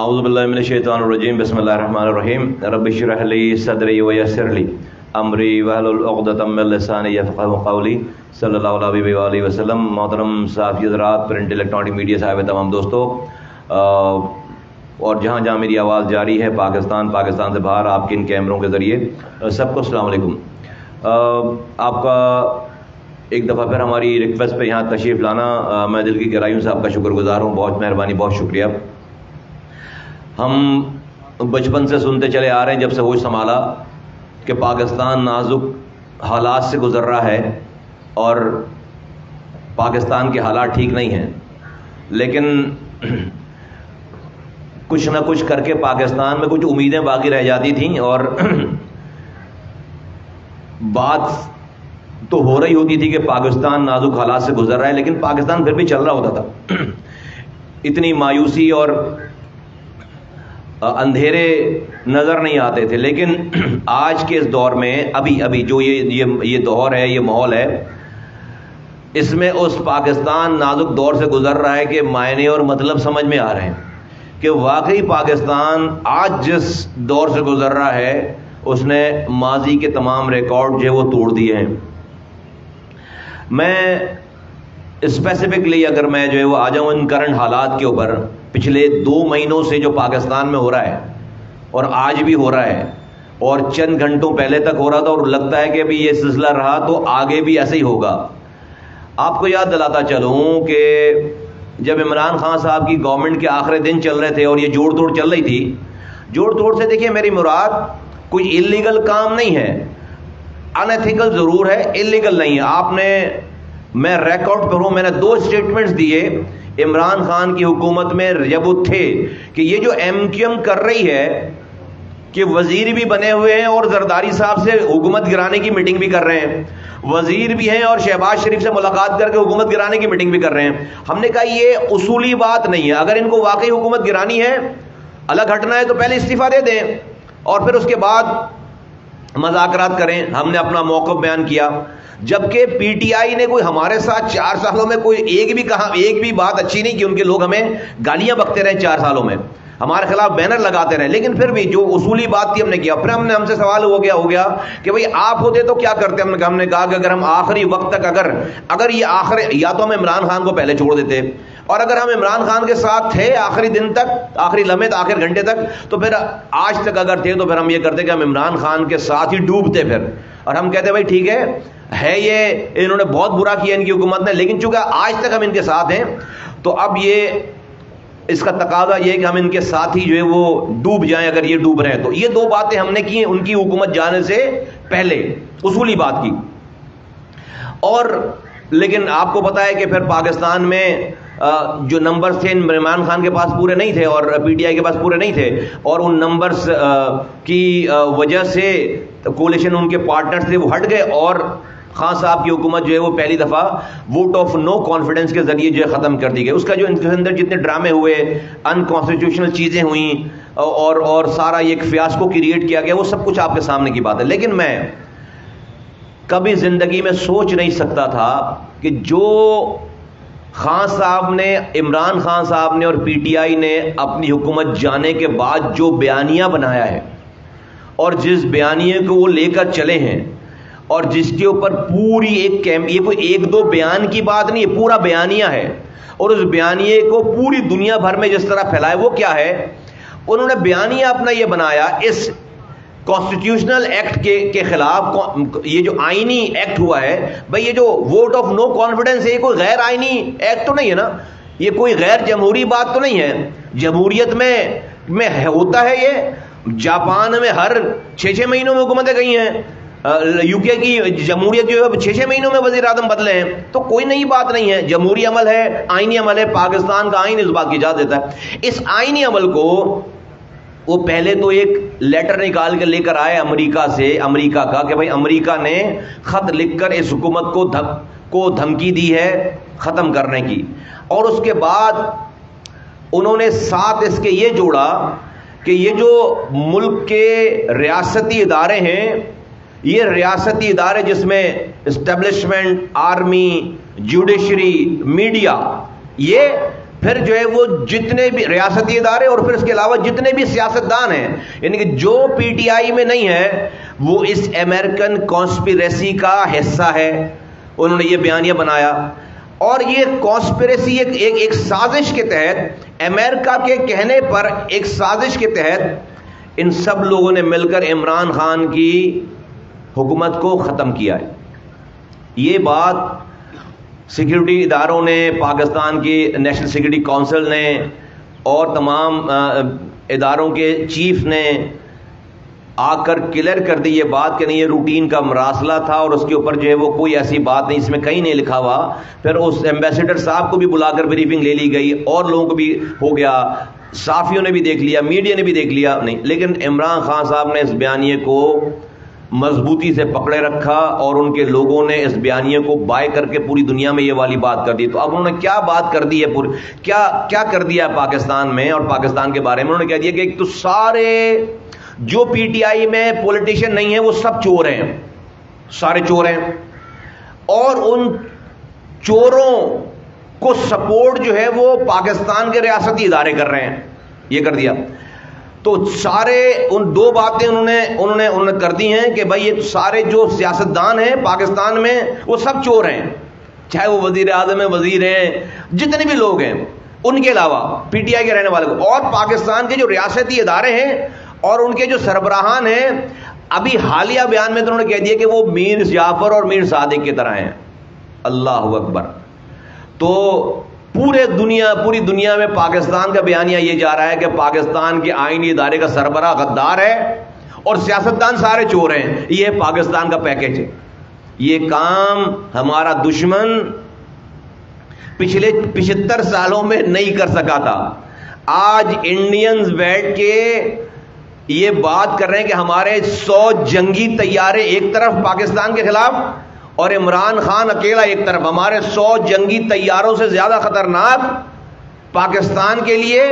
اعوذ باللہ من الشیطان الرجیم بسم اللہ الرحمن الرحیم رب اشرح لی صدری ویسر لی امری واحلل عقدۃ من لسانی یفقہوا قولی صلی اللہ علیہ وآلہ وسلم۔ محترم صحافی حضرات، پرنٹ الیکٹرانک میڈیا صاحب تمام دوستوں، اور جہاں جہاں میری آواز جاری ہے، پاکستان سے باہر آپ کے ان کیمروں کے ذریعے، سب کو السلام علیکم۔ آپ کا ایک دفعہ پھر ہماری ریکویسٹ پہ یہاں تشریف لانا میں دل کی گہرائیوں سے آپ کا شکر گزار ہوں، بہت مہربانی، بہت شکریہ۔ ہم بچپن سے سنتے چلے آ رہے ہیں، جب سے ہوش سنبھالا، کہ پاکستان نازک حالات سے گزر رہا ہے اور پاکستان کے حالات ٹھیک نہیں ہیں، لیکن کچھ نہ کچھ کر کے پاکستان میں کچھ امیدیں باقی رہ جاتی تھیں، اور بات تو ہو رہی ہوتی تھی کہ پاکستان نازک حالات سے گزر رہا ہے، لیکن پاکستان پھر بھی چل رہا ہوتا تھا۔ اتنی مایوسی اور اندھیرے نظر نہیں آتے تھے، لیکن آج کے اس دور میں ابھی جو یہ دور ہے، یہ ماحول ہے، اس میں اس پاکستان نازک دور سے گزر رہا ہے کہ معنی اور مطلب سمجھ میں آ رہے ہیں کہ واقعی پاکستان آج جس دور سے گزر رہا ہے اس نے ماضی کے تمام ریکارڈ جو ہے وہ توڑ دیے ہیں۔ میں اسپیسیفکلی اگر میں جو ہے وہ آ جاؤں ان کرنٹ حالات کے اوپر، پچھلے 2 مہینوں سے جو پاکستان میں ہو رہا ہے اور آج بھی ہو رہا ہے اور چند گھنٹوں پہلے تک ہو رہا تھا، اور لگتا ہے کہ ابھی یہ سلسلہ رہا تو آگے بھی ایسے ہی ہوگا۔ آپ کو یاد دلاتا چلوں کہ جب عمران خان صاحب کی گورنمنٹ کے آخری دن چل رہے تھے اور یہ جوڑ توڑ چل رہی تھی، جوڑ توڑ سے دیکھیے میری مراد کوئی اللیگل کام نہیں ہے، ان ایتھیکل ضرور ہے، اللیگل نہیں ہے۔ میں ریکارڈ پر ہوں، میں نے 2 اسٹیٹمنٹس دیے عمران خان کی حکومت میں جب وہ تھے کہ یہ جو ایم کیو ایم کر رہی ہے کہ وزیر بھی بنے ہوئے ہیں اور زرداری صاحب سے حکومت گرانے کی میٹنگ بھی کر رہے ہیں، وزیر بھی ہیں اور شہباز شریف سے ملاقات کر کے حکومت گرانے کی میٹنگ بھی کر رہے ہیں۔ ہم نے کہا یہ اصولی بات نہیں ہے، اگر ان کو واقعی حکومت گرانی ہے، الگ ہٹنا ہے تو پہلے استعفیٰ دے دیں اور پھر اس کے بعد مذاکرات کریں۔ ہم نے اپنا موقف بیان کیا، جبکہ پی ٹی آئی نے کوئی ہمارے ساتھ 4 سالوں میں کوئی ایک بھی بات اچھی نہیں کی، ان کے لوگ ہمیں گالیاں بکتے رہے 4 سالوں میں، ہمارے خلاف بینر لگاتے رہے، لیکن پھر بھی جو اصولی بات تھی ہم نے کیا۔ پھر ہم سے سوال ہو گیا کہ بھئی آپ ہوتے تو کیا کرتے؟ ہم نے کہا کہ اگر ہم آخری وقت تک اگر یہ یا تو ہم عمران خان کو پہلے چھوڑ دیتے، اور اگر ہم عمران خان کے ساتھ تھے آخری دن تک، آخری لمحے، آخر گھنٹے تک، تو پھر آج تک اگر تھے تو پھر ہم یہ کرتے کہ ہم عمران خان کے ساتھ ہی ڈوبتے پھر، اور ہم کہتے بھائی ٹھیک ہے یہ انہوں نے بہت برا کیا ان کی حکومت نے، لیکن چونکہ آج تک ہم ان کے ساتھ ہیں تو اب اس کا تقاضا یہ ہے کہ ہم ان کے ساتھ ہی جو ہے وہ ڈوب جائیں اگر یہ ڈوب رہے ہیں۔ تو یہ 2 باتیں ہم نے کی ہیں ان کی حکومت جانے سے پہلے، اصولی بات کی۔ اور لیکن آپ کو پتا ہے کہ پھر پاکستان میں جو نمبرز تھے عمران خان کے پاس پورے نہیں تھے اور پی ٹی آئی کے پاس پورے نہیں تھے، اور ان نمبرز کی وجہ سے کولیشن ان کے پارٹنرز تھے وہ ہٹ گئے، اور خان صاحب کی حکومت جو ہے وہ پہلی دفعہ ووٹ آف نو کانفیڈنس کے ذریعے جو ہے ختم کر دی گئی۔ اس کا جو ان کے اندر جتنے ڈرامے ہوئے، ان کانسٹیٹیوشنل چیزیں ہوئیں اور سارا یہ ایک فیاسکو کریٹ کیا گیا، وہ سب کچھ آپ کے سامنے کی بات ہے۔ لیکن میں کبھی زندگی میں سوچ نہیں سکتا تھا کہ جو خان صاحب نے، عمران خان صاحب نے اور پی ٹی آئی نے اپنی حکومت جانے کے بعد جو بیانیہ بنایا ہے، اور جس بیانیے کو وہ لے کر چلے ہیں، اور جس کے اوپر پوری یہ کوئی 1-2 بیان کی بات نہیں ہے، پورا بیانیہ ہے، اور اس بیانیے کو پوری دنیا بھر میں جس طرح پھیلائے، وہ کیا ہے؟ انہوں نے بیانیہ اپنا یہ بنایا اس کانسٹیٹیوشنل ایکٹ کے خلاف، یہ جو آئینی ایکٹ ہوا ہے، بھئی یہ جو ووٹ آف نو کانفیڈنس ہے، یہ کوئی غیر آئینی ایکٹ تو نہیں ہے نا، یہ کوئی غیر جمہوری بات تو نہیں ہے۔ جمہوریت میں ہوتا ہے، یہ جاپان میں ہر 6 مہینوں میں حکومتیں گئی ہیں، یو کے کی جمہوریت جو ہے 6 مہینوں میں وزیر اعظم بدلے ہیں، تو کوئی نئی بات نہیں ہے، جمہوری عمل ہے، آئینی عمل ہے، پاکستان کا آئین اس بات کی اجازت دیتا ہے۔ اس آئینی عمل کو وہ پہلے تو ایک لیٹر نکال کے لے کر آئے امریکہ کا کہ بھائی امریکہ نے خط لکھ کر اس حکومت کو دھمکی دی ہے ختم کرنے کی، اور اس کے بعد انہوں نے ساتھ اس کے یہ جوڑا کہ یہ جو ملک کے ریاستی ادارے ہیں، یہ ریاستی ادارے جس میں اسٹیبلشمنٹ، آرمی، جوڈیشری، میڈیا، یہ پھر جو ہے وہ جتنے بھی ریاستی ادارے اور پھر اس کے علاوہ جتنے بھی سیاستدان ہیں، یعنی کہ جو پی ٹی آئی میں نہیں ہے وہ اس امریکن کانسپیریسی کا حصہ ہے. انہوں نے یہ بیانیہ بنایا، اور یہ کانسپیریسی ایک سازش کے تحت، امریکہ کے کہنے پر ایک سازش کے تحت ان سب لوگوں نے مل کر عمران خان کی حکومت کو ختم کیا ہے. یہ بات سیکیورٹی اداروں نے، پاکستان کی نیشنل سیکیورٹی کونسل نے اور تمام اداروں کے چیف نے آ کر کلیئر کر دی یہ بات کہ نہیں، یہ روٹین کا مراسلہ تھا اور اس کے اوپر جو ہے وہ کوئی ایسی بات نہیں، اس میں کہیں نہیں لکھا ہوا. پھر اس ایمبیسڈر صاحب کو بھی بلا کر بریفنگ لے لی گئی، اور لوگوں کو بھی ہو گیا، صحافیوں نے بھی دیکھ لیا، میڈیا نے بھی دیکھ لیا. نہیں، لیکن عمران خان صاحب نے اس بیانیے کو مضبوطی سے پکڑے رکھا اور ان کے لوگوں نے اس بیانیے کو بائے کر کے پوری دنیا میں یہ والی بات کر دی. تو اب انہوں نے کیا بات کر دی ہے، کیا کر دیا ہے پاکستان میں اور پاکستان کے بارے میں؟ انہوں نے کہہ دیا کہ ایک تو سارے جو پی ٹی آئی میں پولیٹیشین نہیں ہیں وہ سب چور ہیں، سارے چور ہیں، اور ان چوروں کو سپورٹ جو ہے وہ پاکستان کے ریاستی ادارے کر رہے ہیں. یہ کر دیا. تو سارے ان دو باتیں انہوں نے کر دی ہیں کہ بھائی یہ سارے جو سیاستدان ہیں پاکستان میں وہ سب چور ہیں، چاہے وہ وزیر اعظم ہیں، وزیر ہیں، جتنے بھی لوگ ہیں، ان کے علاوہ پی ٹی آئی کے رہنے والے کو، اور پاکستان کے جو ریاستی ادارے ہیں اور ان کے جو سربراہان ہیں. ابھی حالیہ بیان میں تو انہوں نے کہہ دیا کہ وہ میر جعفر اور میر صادق کی طرح ہیں. اللہ اکبر. تو پوری دنیا میں پاکستان کا بیانیہ یہ جا رہا ہے کہ پاکستان کے آئینی ادارے کا سربراہ غدار ہے اور سیاستدان سارے چور ہیں. یہ پاکستان کا پیکج ہے. یہ کام ہمارا دشمن پچھلے 75 سالوں میں نہیں کر سکا تھا. آج انڈینز بیٹھ کے یہ بات کر رہے ہیں کہ ہمارے 100 جنگی طیارے ایک طرف پاکستان کے خلاف اور عمران خان اکیلا ایک طرف. ہمارے 100 جنگی طیاروں سے زیادہ خطرناک پاکستان کے لیے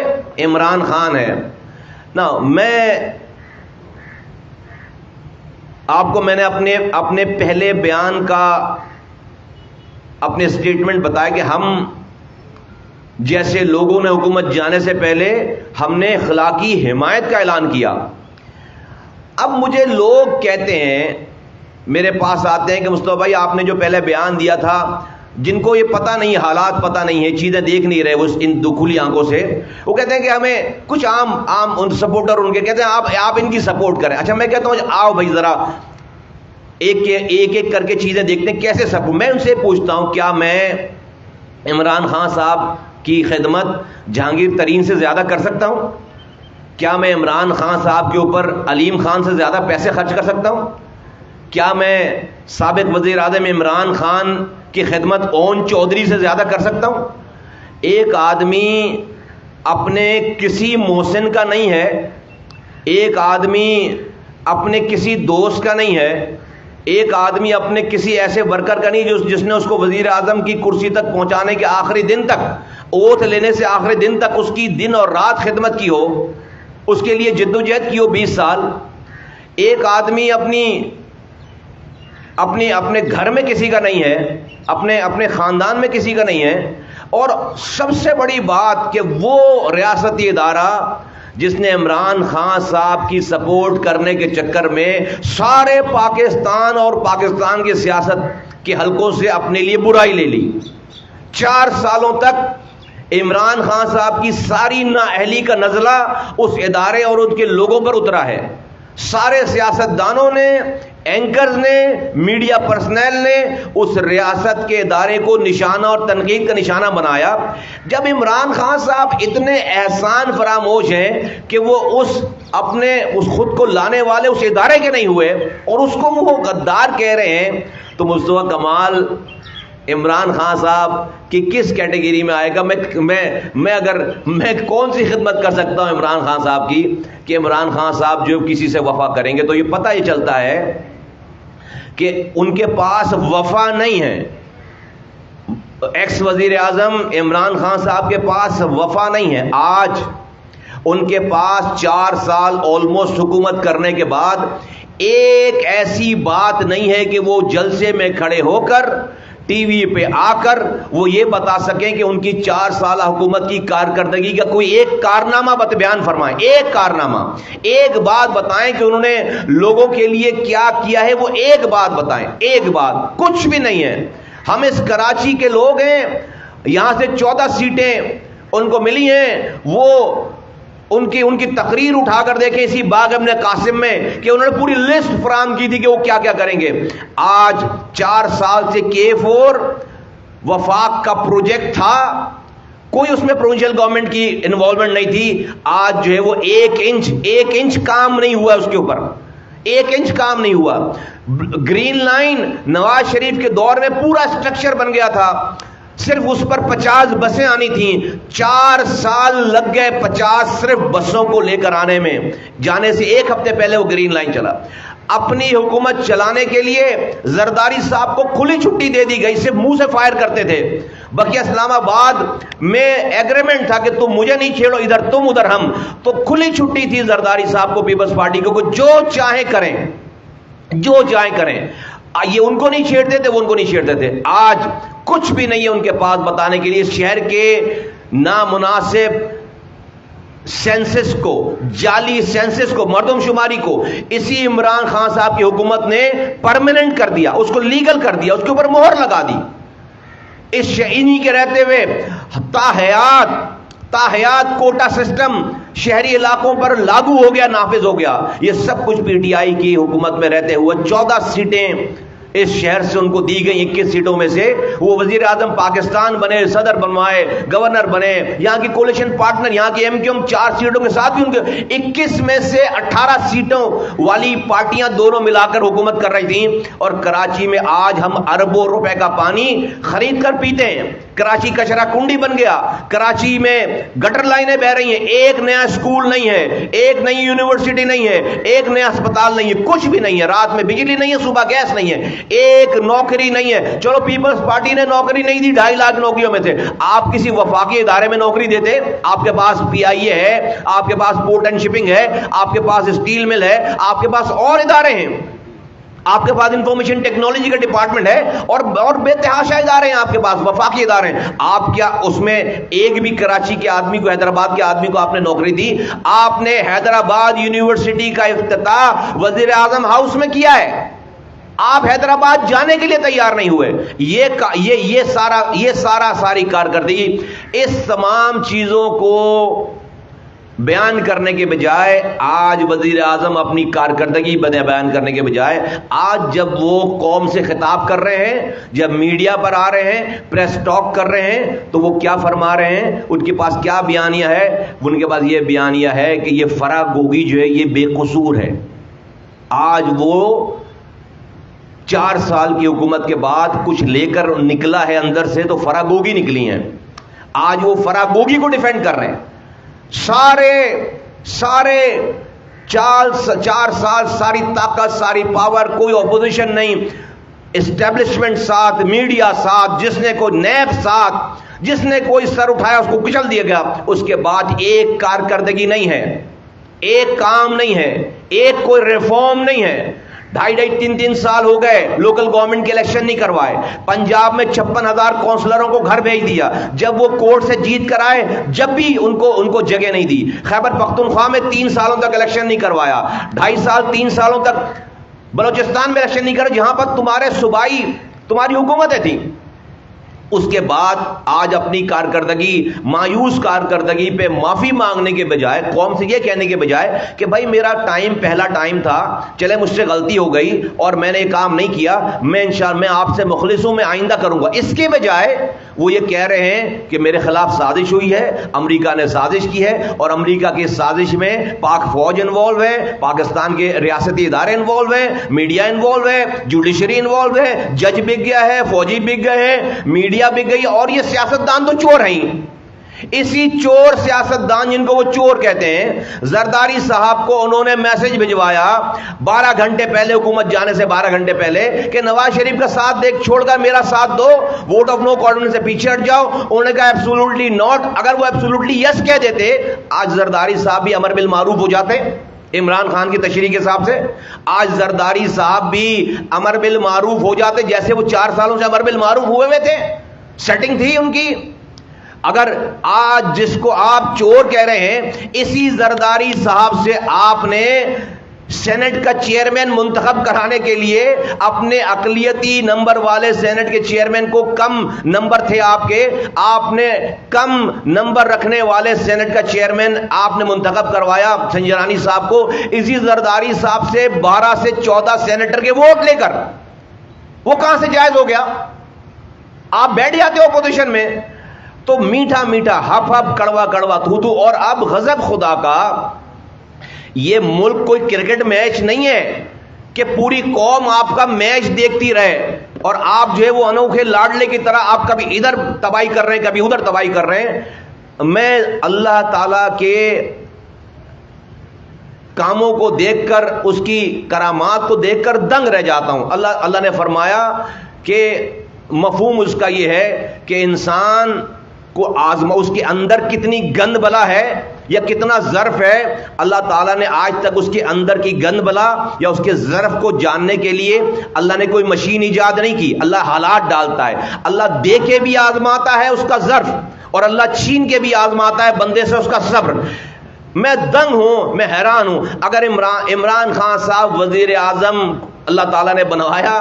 عمران خان ہے. میں آپ کو میں نے اپنے پہلے بیان کا اپنے سٹیٹمنٹ بتایا کہ ہم جیسے لوگوں نے حکومت جانے سے پہلے ہم نے اخلاقی حمایت کا اعلان کیا. اب مجھے لوگ کہتے ہیں، میرے پاس آتے ہیں کہ مصطفیٰ بھائی آپ نے جو پہلے بیان دیا تھا، جن کو یہ پتہ نہیں، حالات پتہ نہیں ہے، چیزیں دیکھ نہیں رہے وہ ان دکھلی آنکھوں سے، وہ کہتے ہیں کہ ہمیں کچھ عام ان سپورٹر ان کے کہتے ہیں آپ ان کی سپورٹ کریں. اچھا، میں کہتا ہوں آؤ بھائی ذرا ایک کر کے چیزیں دیکھتے ہیں کیسے سپورٹ. میں ان سے پوچھتا ہوں، کیا میں عمران خان صاحب کی خدمت جہانگیر ترین سے زیادہ کر سکتا ہوں؟ کیا میں عمران خان صاحب کے اوپر علیم خان سے زیادہ پیسے خرچ کر سکتا ہوں؟ کیا میں سابق وزیر اعظم عمران خان کی خدمت اون چودھری سے زیادہ کر سکتا ہوں؟ ایک آدمی اپنے کسی محسن کا نہیں ہے، ایک آدمی اپنے کسی دوست کا نہیں ہے، ایک آدمی اپنے کسی ایسے ورکر کا نہیں جس نے اس کو وزیر اعظم کی کرسی تک پہنچانے کے آخری دن تک، اوتھ لینے سے آخری دن تک اس کی دن اور رات خدمت کی ہو، اس کے لیے جدوجہد کی ہو 20 سال. ایک آدمی اپنے گھر میں کسی کا نہیں ہے، اپنے خاندان میں کسی کا نہیں ہے، اور سب سے بڑی بات کہ وہ ریاستی ادارہ جس نے عمران خان صاحب کی سپورٹ کرنے کے چکر میں سارے پاکستان اور پاکستان کی سیاست کے حلقوں سے اپنے لیے برائی لے لی. 4 سالوں تک عمران خان صاحب کی ساری نااہلی کا نزلہ اس ادارے اور ان کے لوگوں پر اترا ہے. سارے سیاستدانوں نے، اینکرز نے، میڈیا پرسنل نے اس ریاست کے ادارے کو نشانہ اور تنقید کا نشانہ بنایا. جب عمران خان صاحب اتنے احسان فراموش ہیں کہ وہ اس خود کو لانے والے اس ادارے کے نہیں ہوئے اور اس کو وہ غدار کہہ رہے ہیں، تو مصطفیٰ کمال عمران خان صاحب کی کس کیٹیگری میں آئے گا؟ میں کون سی خدمت کر سکتا ہوں عمران خان صاحب کی کہ عمران خان صاحب جو کسی سے وفا کریں گے؟ تو یہ پتہ ہی چلتا ہے کہ ان کے پاس وفا نہیں ہے. ایکس وزیر اعظم عمران خان صاحب کے پاس وفا نہیں ہے. آج ان کے پاس 4 سال آلموسٹ حکومت کرنے کے بعد ایک ایسی بات نہیں ہے کہ وہ جلسے میں کھڑے ہو کر ٹی وی پہ آ کر وہ یہ بتا سکیں کہ ان کی 4 سالہ حکومت کی کارکردگی کا کوئی ایک کارنامہ بیان فرمائیں، ایک کارنامہ، ایک بات بتائیں کہ انہوں نے لوگوں کے لیے کیا کیا ہے، وہ ایک بات بتائیں، ایک بات، کچھ بھی نہیں ہے۔ ہم اس کراچی کے لوگ ہیں، یہاں سے 14 سیٹیں ان کو ملی ہیں، وہ ان کی تقریر اٹھا کر دیکھیں اسی باغ ابن قاسم میں کہ انہوں نے پوری لسٹ فراہم کی تھی کہ وہ کیا کیا کریں گے۔ آج 4 سال سے K4 وفاق کا پروجیکٹ تھا، کوئی اس میں پروونشل گورنمنٹ کی انوالومنٹ نہیں تھی، آج جو ہے وہ ایک انچ کام نہیں ہوا اس کے اوپر، 1 انچ کام نہیں ہوا۔ گرین لائن نواز شریف کے دور میں پورا اسٹرکچر بن گیا تھا، صرف اس پر 50 بسیں آنی تھیں، 4 سال لگ گئے 50 صرف بسوں کو لے کر آنے میں، جانے سے 1 ہفتے پہلے وہ گرین لائن چلا۔ اپنی حکومت چلانے کے لیے زرداری صاحب کو کھلی چھٹی دے دی گئی، صرف منہ سے فائر کرتے تھے۔ بقیہ اسلام آباد میں ایگریمنٹ تھا کہ تم مجھے نہیں چھیڑو، ادھر تم ادھر ہم، تو کھلی چھٹی تھی زرداری صاحب کو، پیپلز پارٹی کو، جو چاہیں کریں، جو چاہیں کریں، یہ ان کو نہیں چھیڑتے تھے، وہ ان کو نہیں چھیڑتے تھے۔ آج کچھ بھی نہیں ہے ان کے پاس بتانے کے لیے۔ شہر کے نامناسب سینسس کو، جعلی سینسس کو، مردم شماری کو اسی عمران خان صاحب کی حکومت نے پرماننٹ کر دیا، اس کو لیگل کر دیا، اس کے اوپر مہر لگا دی۔ اس شہینی کے رہتے ہوئے تاحیات کوٹا سسٹم شہری علاقوں پر لاگو ہو گیا، نافذ ہو گیا۔ یہ سب کچھ پی ٹی آئی کی حکومت میں رہتے ہوئے 14 سیٹیں اس شہر سے ان کو دی گئی، 21 سیٹوں میں سے وہ وزیر اعظم پاکستان بنے، صدر بنوائے، گورنر بنے، یہاں کی کولیشن پارٹنر، یہاں کی MQM 4 سیٹوں کے ساتھ بھی ان کے 21 میں سے 18 سیٹوں والی پارٹیاں دونوں ملا کر حکومت کر رہی تھیں۔ اور کراچی میں آج ہم اربوں روپے کا پانی خرید کر پیتے ہیں، کراچی کچرا کنڈی بن گیا، کراچی میں گٹر لائنیں بہ رہی ہیں، ایک نیا اسکول نہیں ہے، ایک نئی یونیورسٹی نہیں ہے، ایک نیا اسپتال نہیں ہے، کچھ بھی نہیں ہے، رات میں بجلی نہیں ہے، صبح گیس نہیں ہے، ایک نوکری نہیں ہے۔ چلو پیپلز پارٹی نے نوکری نہیں دی، 2.5 لاکھ نوکریوں میں سے، آپ کسی وفاقی ادارے میں نوکری دیتے؟ آپ کے پاس PIA ہے، آپ کے پاس پورٹ اینڈ شپنگ ہے، آپ کے پاس اسٹیل مل ہے، آپ کے پاس اور ادارے ہیں، آپ کے پاس انفارمیشن ٹیکنالوجی کا ڈپارٹمنٹ ہے، اور بے تحاشا ادارے ہیں آپ کے پاس، وفاقی ادارے ہیں۔ آپ کیا اس میں ایک بھی کراچی کے آدمی کو، حیدرآباد کے آدمی کو آپ نے نوکری دی؟ آپ نے حیدرآباد یونیورسٹی کا افتتاح وزیر اعظم ہاؤس میں کیا ہے، آپ حیدرآباد جانے کے لیے تیار نہیں ہوئے۔ یہ ساری کارکردگی، اس تمام چیزوں کو بیان کرنے کے بجائے آج وزیر اعظم اپنی کارکردگی بیان کرنے کے بجائے آج جب وہ قوم سے خطاب کر رہے ہیں، جب میڈیا پر آ رہے ہیں، پریس ٹاک کر رہے ہیں، تو وہ کیا فرما رہے ہیں؟ ان کے پاس کیا بیانیہ ہے؟ ان کے پاس یہ بیانیہ ہے کہ یہ فرح گوگی جو ہے یہ بے قصور ہے۔ آج وہ 4 سال کی حکومت کے بعد کچھ لے کر نکلا ہے اندر سے تو فرح گوگی نکلی ہیں، آج وہ فرح گوگی کو ڈیفینڈ کر رہے ہیں۔ سارے 4 سال ساری طاقت، ساری پاور، کوئی اپوزیشن نہیں، اسٹیبلشمنٹ ساتھ، میڈیا ساتھ، جس نے کوئی نیب ساتھ، جس نے کوئی سر اٹھایا اس کو کچل دیا گیا۔ اس کے بعد ایک کارکردگی نہیں ہے، ایک کام نہیں ہے، ایک کوئی ریفارم نہیں ہے۔ 2.5-3 سال ہو گئے لوکل گورنمنٹ کے الیکشن نہیں کروائے، پنجاب میں 56,000 کونسلروں کو گھر بھیج دیا، جب وہ کورٹ سے جیت کر آئے جب بھی ان کو جگہ نہیں دی۔ خیبر پختونخوا میں 3 سالوں تک الیکشن نہیں کروایا، 2.5-3 سالوں تک بلوچستان میں الیکشن نہیں کرا جہاں پر تمہارے صوبائی تمہاری حکومتیں تھیں۔ اس کے بعد آج اپنی کارکردگی، مایوس کارکردگی پہ معافی مانگنے کے بجائے، قوم سے یہ کہنے کے بجائے کہ بھائی میرا پہلا ٹائم تھا، چلے مجھ سے غلطی ہو گئی اور میں نے یہ کام نہیں کیا، میں آپ سے مخلص ہوں، میں آئندہ کروں گا، اس کے بجائے وہ یہ کہہ رہے ہیں کہ میرے خلاف سازش ہوئی ہے، امریکہ نے سازش کی ہے، اور امریکہ کی سازش میں پاک فوج انوالو ہے، پاکستان کے ریاستی ادارے انوالو ہیں، میڈیا انوالو ہے، جوڈیشری انوالو ہے، جج بک گیا ہے، فوجی بک گئے ہیں، میڈیا بک گئی، اور یہ سیاستدان تو چور ہیں۔ اسی چور سیاستدان جن کو وہ چور کہتے ہیں، زرداری صاحب کو انہوں نے میسج بھجوایا 12 گھنٹے پہلے، حکومت جانے سے 12 گھنٹے پہلے، کہ نواز شریف کا ساتھ دیکھ چھوڑ کر میرا ساتھ دو، ووٹ آف نو کانفیڈنس سے پیچھے ہٹ جاؤ۔ انہوں نے کہا ایبسولوٹلی ناٹ۔ اگر وہ ایبسولوٹلی یس کہہ دیتے، آج زرداری صاحب بھی امر بالمعروف ہو جاتے، عمران خان کی تشریح کے حساب سے آج زرداری صاحب بھی امر بالمعروف ہو جاتے جیسے وہ 4 سالوں سے امر بالمعروف ہوئے تھے. سیٹنگ تھی ان کی. اگر آج جس کو آپ چور کہہ رہے ہیں اسی زرداری صاحب سے آپ نے سینٹ کا چیئرمین منتخب کرانے کے لیے اپنے اقلیتی نمبر والے سینٹ کے چیئرمین کو کم نمبر تھے آپ نے کم نمبر رکھنے والے سینٹ کا چیئرمین آپ نے منتخب کروایا سنجرانی صاحب کو اسی زرداری صاحب سے 12 سے 14 سینیٹر کے ووٹ لے کر. وہ کہاں سے جائز ہو گیا؟ آپ بیٹھ جاتے ہو اپوزیشن میں تو میٹھا میٹھا ہپ ہپ کڑوا کڑوا تھو تھو. اور اب غضب خدا کا، یہ ملک کوئی کرکٹ میچ نہیں ہے کہ پوری قوم آپ کا میچ دیکھتی رہے اور آپ جو ہے وہ انوکھے لاڈلے کی طرح آپ کبھی ادھر تباہی کر رہے ہیں کبھی ادھر تباہی کر رہے ہیں. میں اللہ تعالی کے کاموں کو دیکھ کر، اس کی کرامات کو دیکھ کر دنگ رہ جاتا ہوں. اللہ نے فرمایا کہ مفہوم اس کا یہ ہے کہ انسان کو آزما، اس کے اندر کتنی گند بلا ہے یا کتنا ظرف ہے. اللہ تعالیٰ نے آج تک اس کے اندر کی گند بلا یا اس کے ظرف کو جاننے کے لیے اللہ نے کوئی مشین ایجاد نہیں کی. اللہ حالات ڈالتا ہے. اللہ دے کے بھی آزماتا ہے اس کا ظرف اور اللہ چھین کے بھی آزماتا ہے بندے سے اس کا صبر. میں دنگ ہوں، میں حیران ہوں. اگر عمران خان صاحب وزیر اعظم اللہ تعالیٰ نے بنوایا،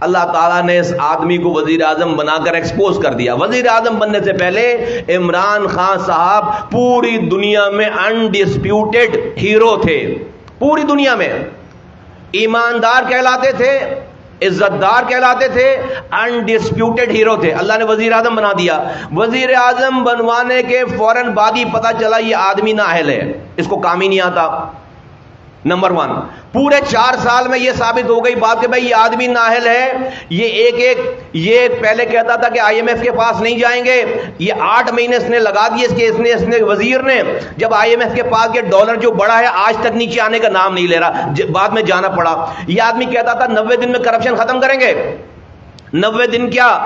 اللہ تعالیٰ نے اس آدمی کو وزیر اعظم بنا کر ایکسپوز کر دیا. وزیر اعظم بننے سے پہلے عمران خان صاحب پوری دنیا میں انڈسپیوٹڈ ہیرو تھے. پوری دنیا میں ایماندار کہلاتے تھے، عزت دار کہلاتے تھے، انڈسپیوٹڈ ہیرو تھے. اللہ نے وزیر اعظم بنا دیا. وزیر اعظم بنوانے کے فوراً بعد ہی پتا چلا یہ آدمی نااہل ہے، اس کو کام ہی نہیں آتا. نمبر 1 پورے 4 سال میں یہ ثابت ہو گئی بات کہ بھائی یہ آدمی نااہل ہے. یہ پہلے کہتا تھا کہ IMF کے پاس نہیں جائیں گے. یہ 8 مہینے اس نے لگا دیے اس نے وزیر نے. جب IMF کے پاس یہ ڈالر جو بڑا ہے آج تک نیچے آنے کا نام نہیں لے رہا، بعد میں جانا پڑا. یہ آدمی کہتا تھا 90 دن میں کرپشن ختم کریں گے. 90 دن کیا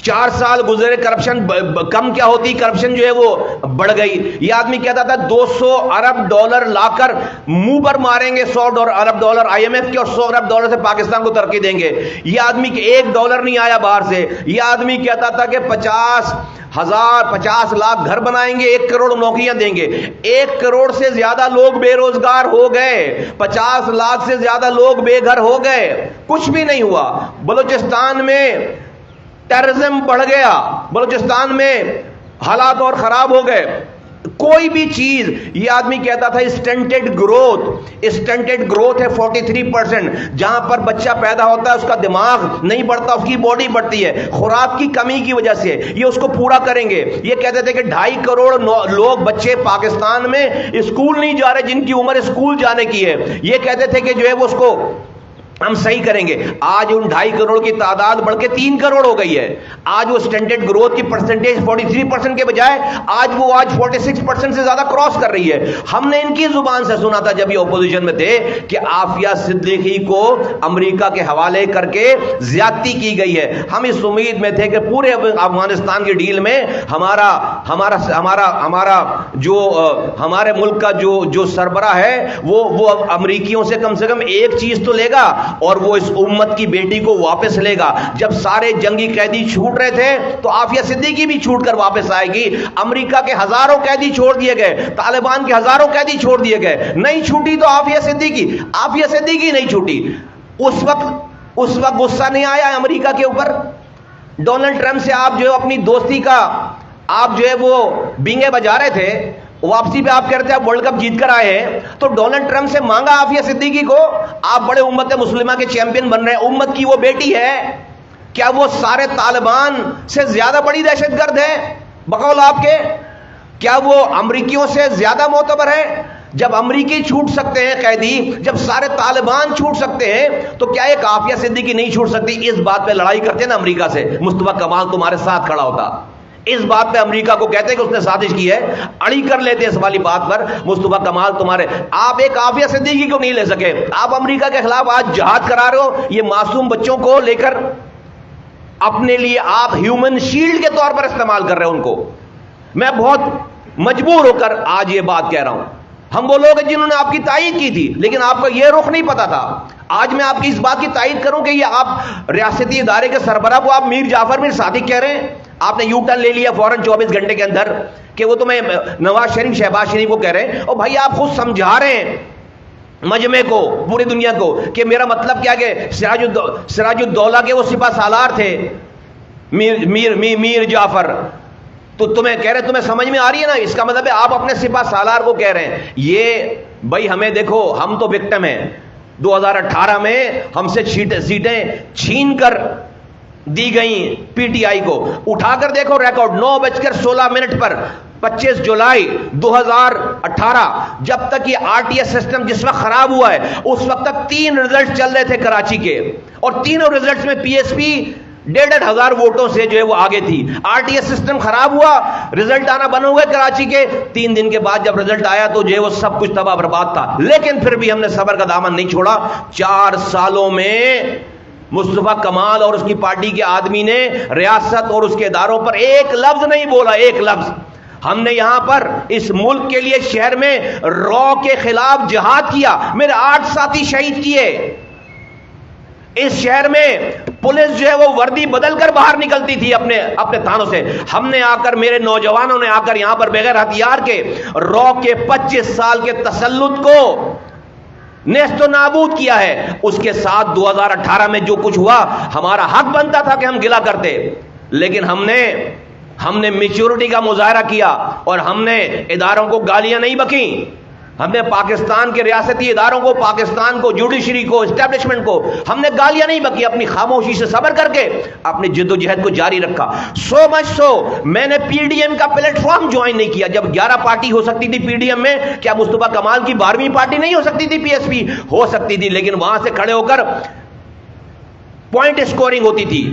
4 سال گزرے، کرپشن کم کیا ہوتی، کرپشن جو ہے وہ بڑھ گئی. یہ آدمی کہتا تھا 200 ارب ڈالر لا کر منہ پر ماریں گے، 100 ارب ڈالر IMF کے اور 100 ارب ڈالر سے پاکستان کو ترقی دیں گے. یہ آدمی $1 نہیں آیا باہر سے. یہ آدمی کہتا تھا کہ 50 لاکھ گھر بنائیں گے، 1 کروڑ نوکریاں دیں گے. 1 کروڑ سے زیادہ لوگ بے روزگار ہو گئے، 50 لاکھ سے زیادہ لوگ بے گھر ہو گئے. کچھ بھی نہیں ہوا. بلوچستان میں ٹیررزم بڑھ گیا، بلوچستان میں حالات اور خراب ہو گئے. کوئی بھی چیز، یہ آدمی کہتا تھا اسٹنٹڈ گروتھ ہے 43%. جہاں پر بچہ پیدا ہوتا ہے اس کا دماغ نہیں بڑھتا، اس کی باڈی بڑھتی ہے، خوراک کی کمی کی وجہ سے. یہ اس کو پورا کریں گے. یہ کہتے تھے کہ 2.5 کروڑ لوگ بچے پاکستان میں اسکول نہیں جا رہے جن کی عمر اسکول جانے کی ہے. یہ کہتے تھے کہ جو ہے وہ اس کو ہم صحیح کریں گے. آج ان 2.5 کروڑ کی تعداد بڑھ کے 3 کروڑ ہو گئی ہے. آج وہ سٹینڈرڈ گروتھ کی پرسنٹیج 43% کے بجائے آج 46% سے زیادہ کراس کر رہی ہے. ہم نے ان کی زبان سے سنا تھا جب یہ اپوزیشن میں تھے کہ عافیہ صدیقی کو امریکہ کے حوالے کر کے زیادتی کی گئی ہے. ہم اس امید میں تھے کہ پورے افغانستان کی ڈیل میں ہمارا جو ہمارے ملک کا جو سربراہ ہے وہ امریکیوں سے کم ایک چیز تو لے گا اور وہ اس امت کی بیٹی کو واپس لے گا. جب سارے جنگی قیدی چھوٹ رہے تھے تو عافیہ صدیقی بھی چھوٹ کر واپس آئے گی. امریکہ کے ہزاروں قیدی چھوڑ دیے گئے، طالبان کے ہزاروں قیدی چھوڑ دیے گئے، نہیں چھوٹی تو عافیہ صدیقی نہیں چھوٹی. اس وقت غصہ نہیں آیا امریکہ کے اوپر؟ ڈونلڈ ٹرمپ سے آپ جو اپنی دوستی کا آپ جو ہے وہ بینگے بجا رہے تھے، واپسی پہ آپ کہتے ہیں آپ ورلڈ کپ جیت کر آئے ہیں، تو ڈونلڈ ٹرمپ سے مانگا عافیہ صدیقی کو؟ آپ بڑے امت مسلمہ کے چیمپئن بن رہے ہیں، امت کی وہ بیٹی ہے. کیا وہ سارے طالبان سے زیادہ بڑی دہشت گرد ہے بقول آپ کے؟ کیا وہ امریکیوں سے زیادہ معتبر ہے؟ جب امریکی چھوٹ سکتے ہیں قیدی، جب سارے طالبان چھوٹ سکتے ہیں، تو کیا ایک عافیہ صدیقی نہیں چھوٹ سکتی؟ اس بات پہ لڑائی کرتے ہیں نا امریکہ سے. مصطفیٰ کمال تمہارے ساتھ کھڑا ہوتا، اس بات پہ امریکہ کو کہتے ہیں کہ اس نے سازش کی ہے، اڑی کر لیتے اس والی بات پر. مصطفیٰ کمال تمہارے، آپ ایک عافیہ صدیقی کو نہیں لے سکے. آپ امریکہ کے خلاف آج جہاد کرا رہے ہو، یہ معصوم بچوں کو لے کر اپنے لیے آپ ہیومن شیلڈ کے طور پر استعمال کر رہے ہو ان کو. میں بہت مجبور ہو کر آج یہ بات کہہ رہا ہوں. ہم وہ لوگ ہیں جنہوں نے آپ کی تائید کی تھی، لیکن آپ کو یہ رخ نہیں پتا تھا۔ آج میں آپ کی اس بات کی تائید کروں کہ یہ آپ ریاستی ادارے کے سربراہ کو آپ میر جعفر میر صادق کہہ رہے ہیں، آپ نے یو ٹرن لے لیا فوراً 24 گھنٹے کے اندر کہ وہ تمہیں نواز شریف شہباز شریف کو کہہ رہے ہیں۔ اور بھائی آپ خود سمجھا رہے ہیں مجمع کو، پوری دنیا کو، کہ میرا مطلب کیا کہ سراج الدولہ کے وہ سپہ سالار تھے میر جعفر، تو تمہیں کہہ رہے، تمہیں سمجھ میں آ رہی ہے نا؟ اس کا مطلب ہے آپ اپنے سپہ سالار کو کہہ رہے ہیں یہ۔ بھائی ہمیں دیکھو، ہم تو وکٹم ہیں۔ 2018 میں ہم سے سیٹیں چھین کر دی گئیں پی ٹی آئی کو۔ اٹھا کر دیکھو ریکارڈ، 9:16 پر 25 جولائی 2018، جب تک یہ آر ٹی ایس سسٹم جس وقت خراب ہوا ہے اس وقت تک 3 رزلٹ چل رہے تھے کراچی کے، اور تینوں رزلٹس میں پی ایس پی 1,500 ووٹوں سے جو ہے وہ آگے تھی۔ آر ٹی ایس سسٹم خراب ہوا، رزلٹ آنا بند ہوئے کراچی کے، 3 دن کے بعد جب رزلٹ آیا تو جو ہے وہ سب کچھ تباہ برباد تھا، لیکن پھر بھی ہم نے صبر کا دامن نہیں چھوڑا۔ 4 سالوں میں مصطفیٰ کمال اور اس کی پارٹی کے آدمی نے ریاست اور اس کے اداروں پر ایک لفظ نہیں بولا، ایک لفظ۔ ہم نے یہاں پر اس ملک کے لیے شہر میں رو کے خلاف جہاد کیا، میرے 8 ساتھی شہید کیے۔ اس شہر میں پولیس جو ہے وہ وردی بدل کر باہر نکلتی تھی اپنے تھانوں سے، ہم نے آ کر، میرے نوجوانوں نے آ کر یہاں پر بغیر ہتھیار کے رو کے 25 سال کے تسلط کو نیست و نابود کیا ہے۔ اس کے ساتھ 2018 میں جو کچھ ہوا، ہمارا حق بنتا تھا کہ ہم گلہ کرتے، لیکن ہم نے میچورٹی کا مظاہرہ کیا اور ہم نے اداروں کو گالیاں نہیں بکیں۔ ہم نے پاکستان کے ریاستی اداروں کو، پاکستان کو، جوڈیشری کو، اسٹیبلشمنٹ کو ہم نے گالیاں نہیں بکی، اپنی خاموشی سے صبر کر کے اپنی جد و جہد کو جاری رکھا۔ سو مچ سو میں نے پی ڈی ایم کا پلیٹ فارم جوائن نہیں کیا۔ جب 11 پارٹی ہو سکتی تھی پی ڈی ایم میں، کیا مصطفیٰ کمال کی 12ویں پارٹی نہیں ہو سکتی تھی؟ پی ایس پی ہو سکتی تھی، لیکن وہاں سے کھڑے ہو کر پوائنٹ اسکورنگ ہوتی تھی،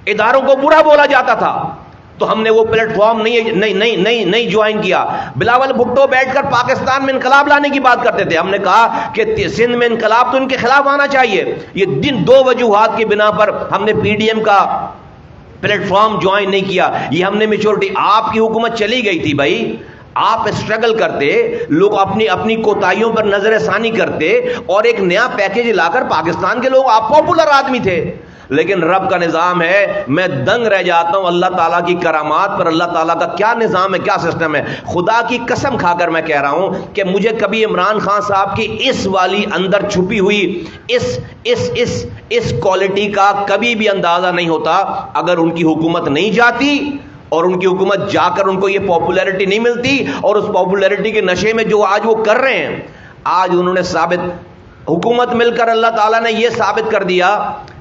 اداروں کو برا بولا جاتا تھا، تو ہم نے وہ پلیٹ فارم نہیں جوائن کیا۔ بلاول بھٹو بیٹھ کر پاکستان میں انقلاب لانے کی بات کرتے تھے، ہم نے کہا کہ سندھ میں انقلاب تو ان کے خلاف آنا چاہیے۔ یہ 2 وجوہات کی بنا پر ہم نے پی ڈی ایم کا پلیٹ فارم جوائن نہیں کیا۔ یہ ہم نے میچورٹی، آپ کی حکومت چلی گئی تھی بھائی، آپ اسٹرگل کرتے، لوگ اپنی کوتاہیوں پر نظر ثانی کرتے اور ایک نیا پیکیج لا کر پاکستان کے لوگ، آپ پاپولر آدمی تھے، لیکن رب کا نظام ہے، میں دنگ رہ جاتا ہوں اللہ تعالیٰ کی کرامات پر۔ اللہ تعالیٰ کا کیا نظام ہے، کیا سسٹم ہے، خدا کی قسم کھا کر میں کہہ رہا ہوں کہ مجھے کبھی عمران خان صاحب کی اس والی اندر چھپی ہوئی اس کوالٹی کا کبھی بھی اندازہ نہیں ہوتا اگر ان کی حکومت نہیں جاتی، اور ان کی حکومت جا کر ان کو یہ پاپولیرٹی نہیں ملتی، اور اس پاپولیرٹی کے نشے میں جو آج وہ کر رہے ہیں، آج انہوں نے حکومت مل کر اللہ تعالیٰ نے یہ ثابت کر دیا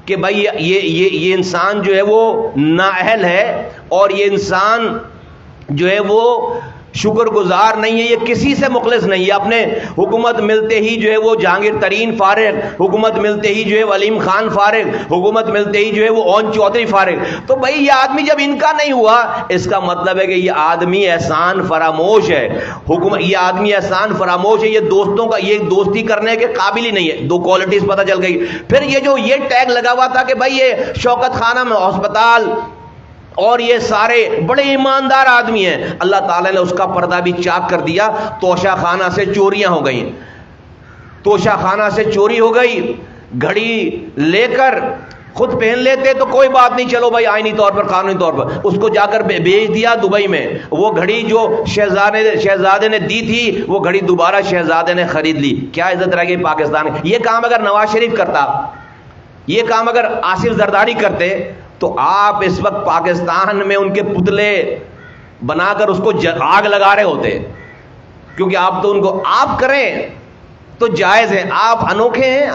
کہ بھائی یہ انسان جو ہے وہ نااہل ہے، اور یہ انسان جو ہے وہ شکر گزار نہیں ہے، یہ کسی سے مخلص نہیں ہے۔ اپنے حکومت ملتے ہی جو ہے وہ جہانگیر ترین فارغ، حکومت ملتے ہی جو ہے علیم خان فارغ، حکومت ملتے ہی جو ہے وہ اون چودھری فارغ۔ تو بھائی یہ آدمی جب ان کا نہیں ہوا، اس کا مطلب ہے کہ یہ آدمی احسان فراموش ہے، یہ آدمی احسان فراموش ہے، یہ دوستی کرنے کے قابل ہی نہیں ہے۔ 2 کوالٹیز پتہ چل گئی۔ پھر یہ ٹیگ لگا ہوا تھا کہ بھائی یہ شوکت خانم ہسپتال اور یہ سارے بڑے ایماندار آدمی ہیں، اللہ تعالیٰ نے اس کا پردہ بھی چاک کر دیا۔ توشہ خانہ سے چوریاں ہو گئیں، توشہ خانہ سے چوری ہو گئی، گھڑی لے کر خود پہن لیتے تو کوئی بات نہیں، چلو بھائی آئینی طور پر، قانونی طور پر، اس کو جا کر بھیج دیا دبئی میں۔ وہ گھڑی جو شہزادے نے دی تھی، وہ گھڑی دوبارہ شہزادے نے خرید لی۔ کیا عزت رہ گئی پاکستان میں؟ یہ کام اگر نواز شریف کرتا، یہ کام اگر آصف زرداری کرتے، تو آپ اس وقت پاکستان میں ان کے پتلے بنا کر اس کو آگ لگا رہے ہوتے، کیونکہ آپ تو ان کو آپ کریں تو جائز ہے، آپ انوکھے ہیں۔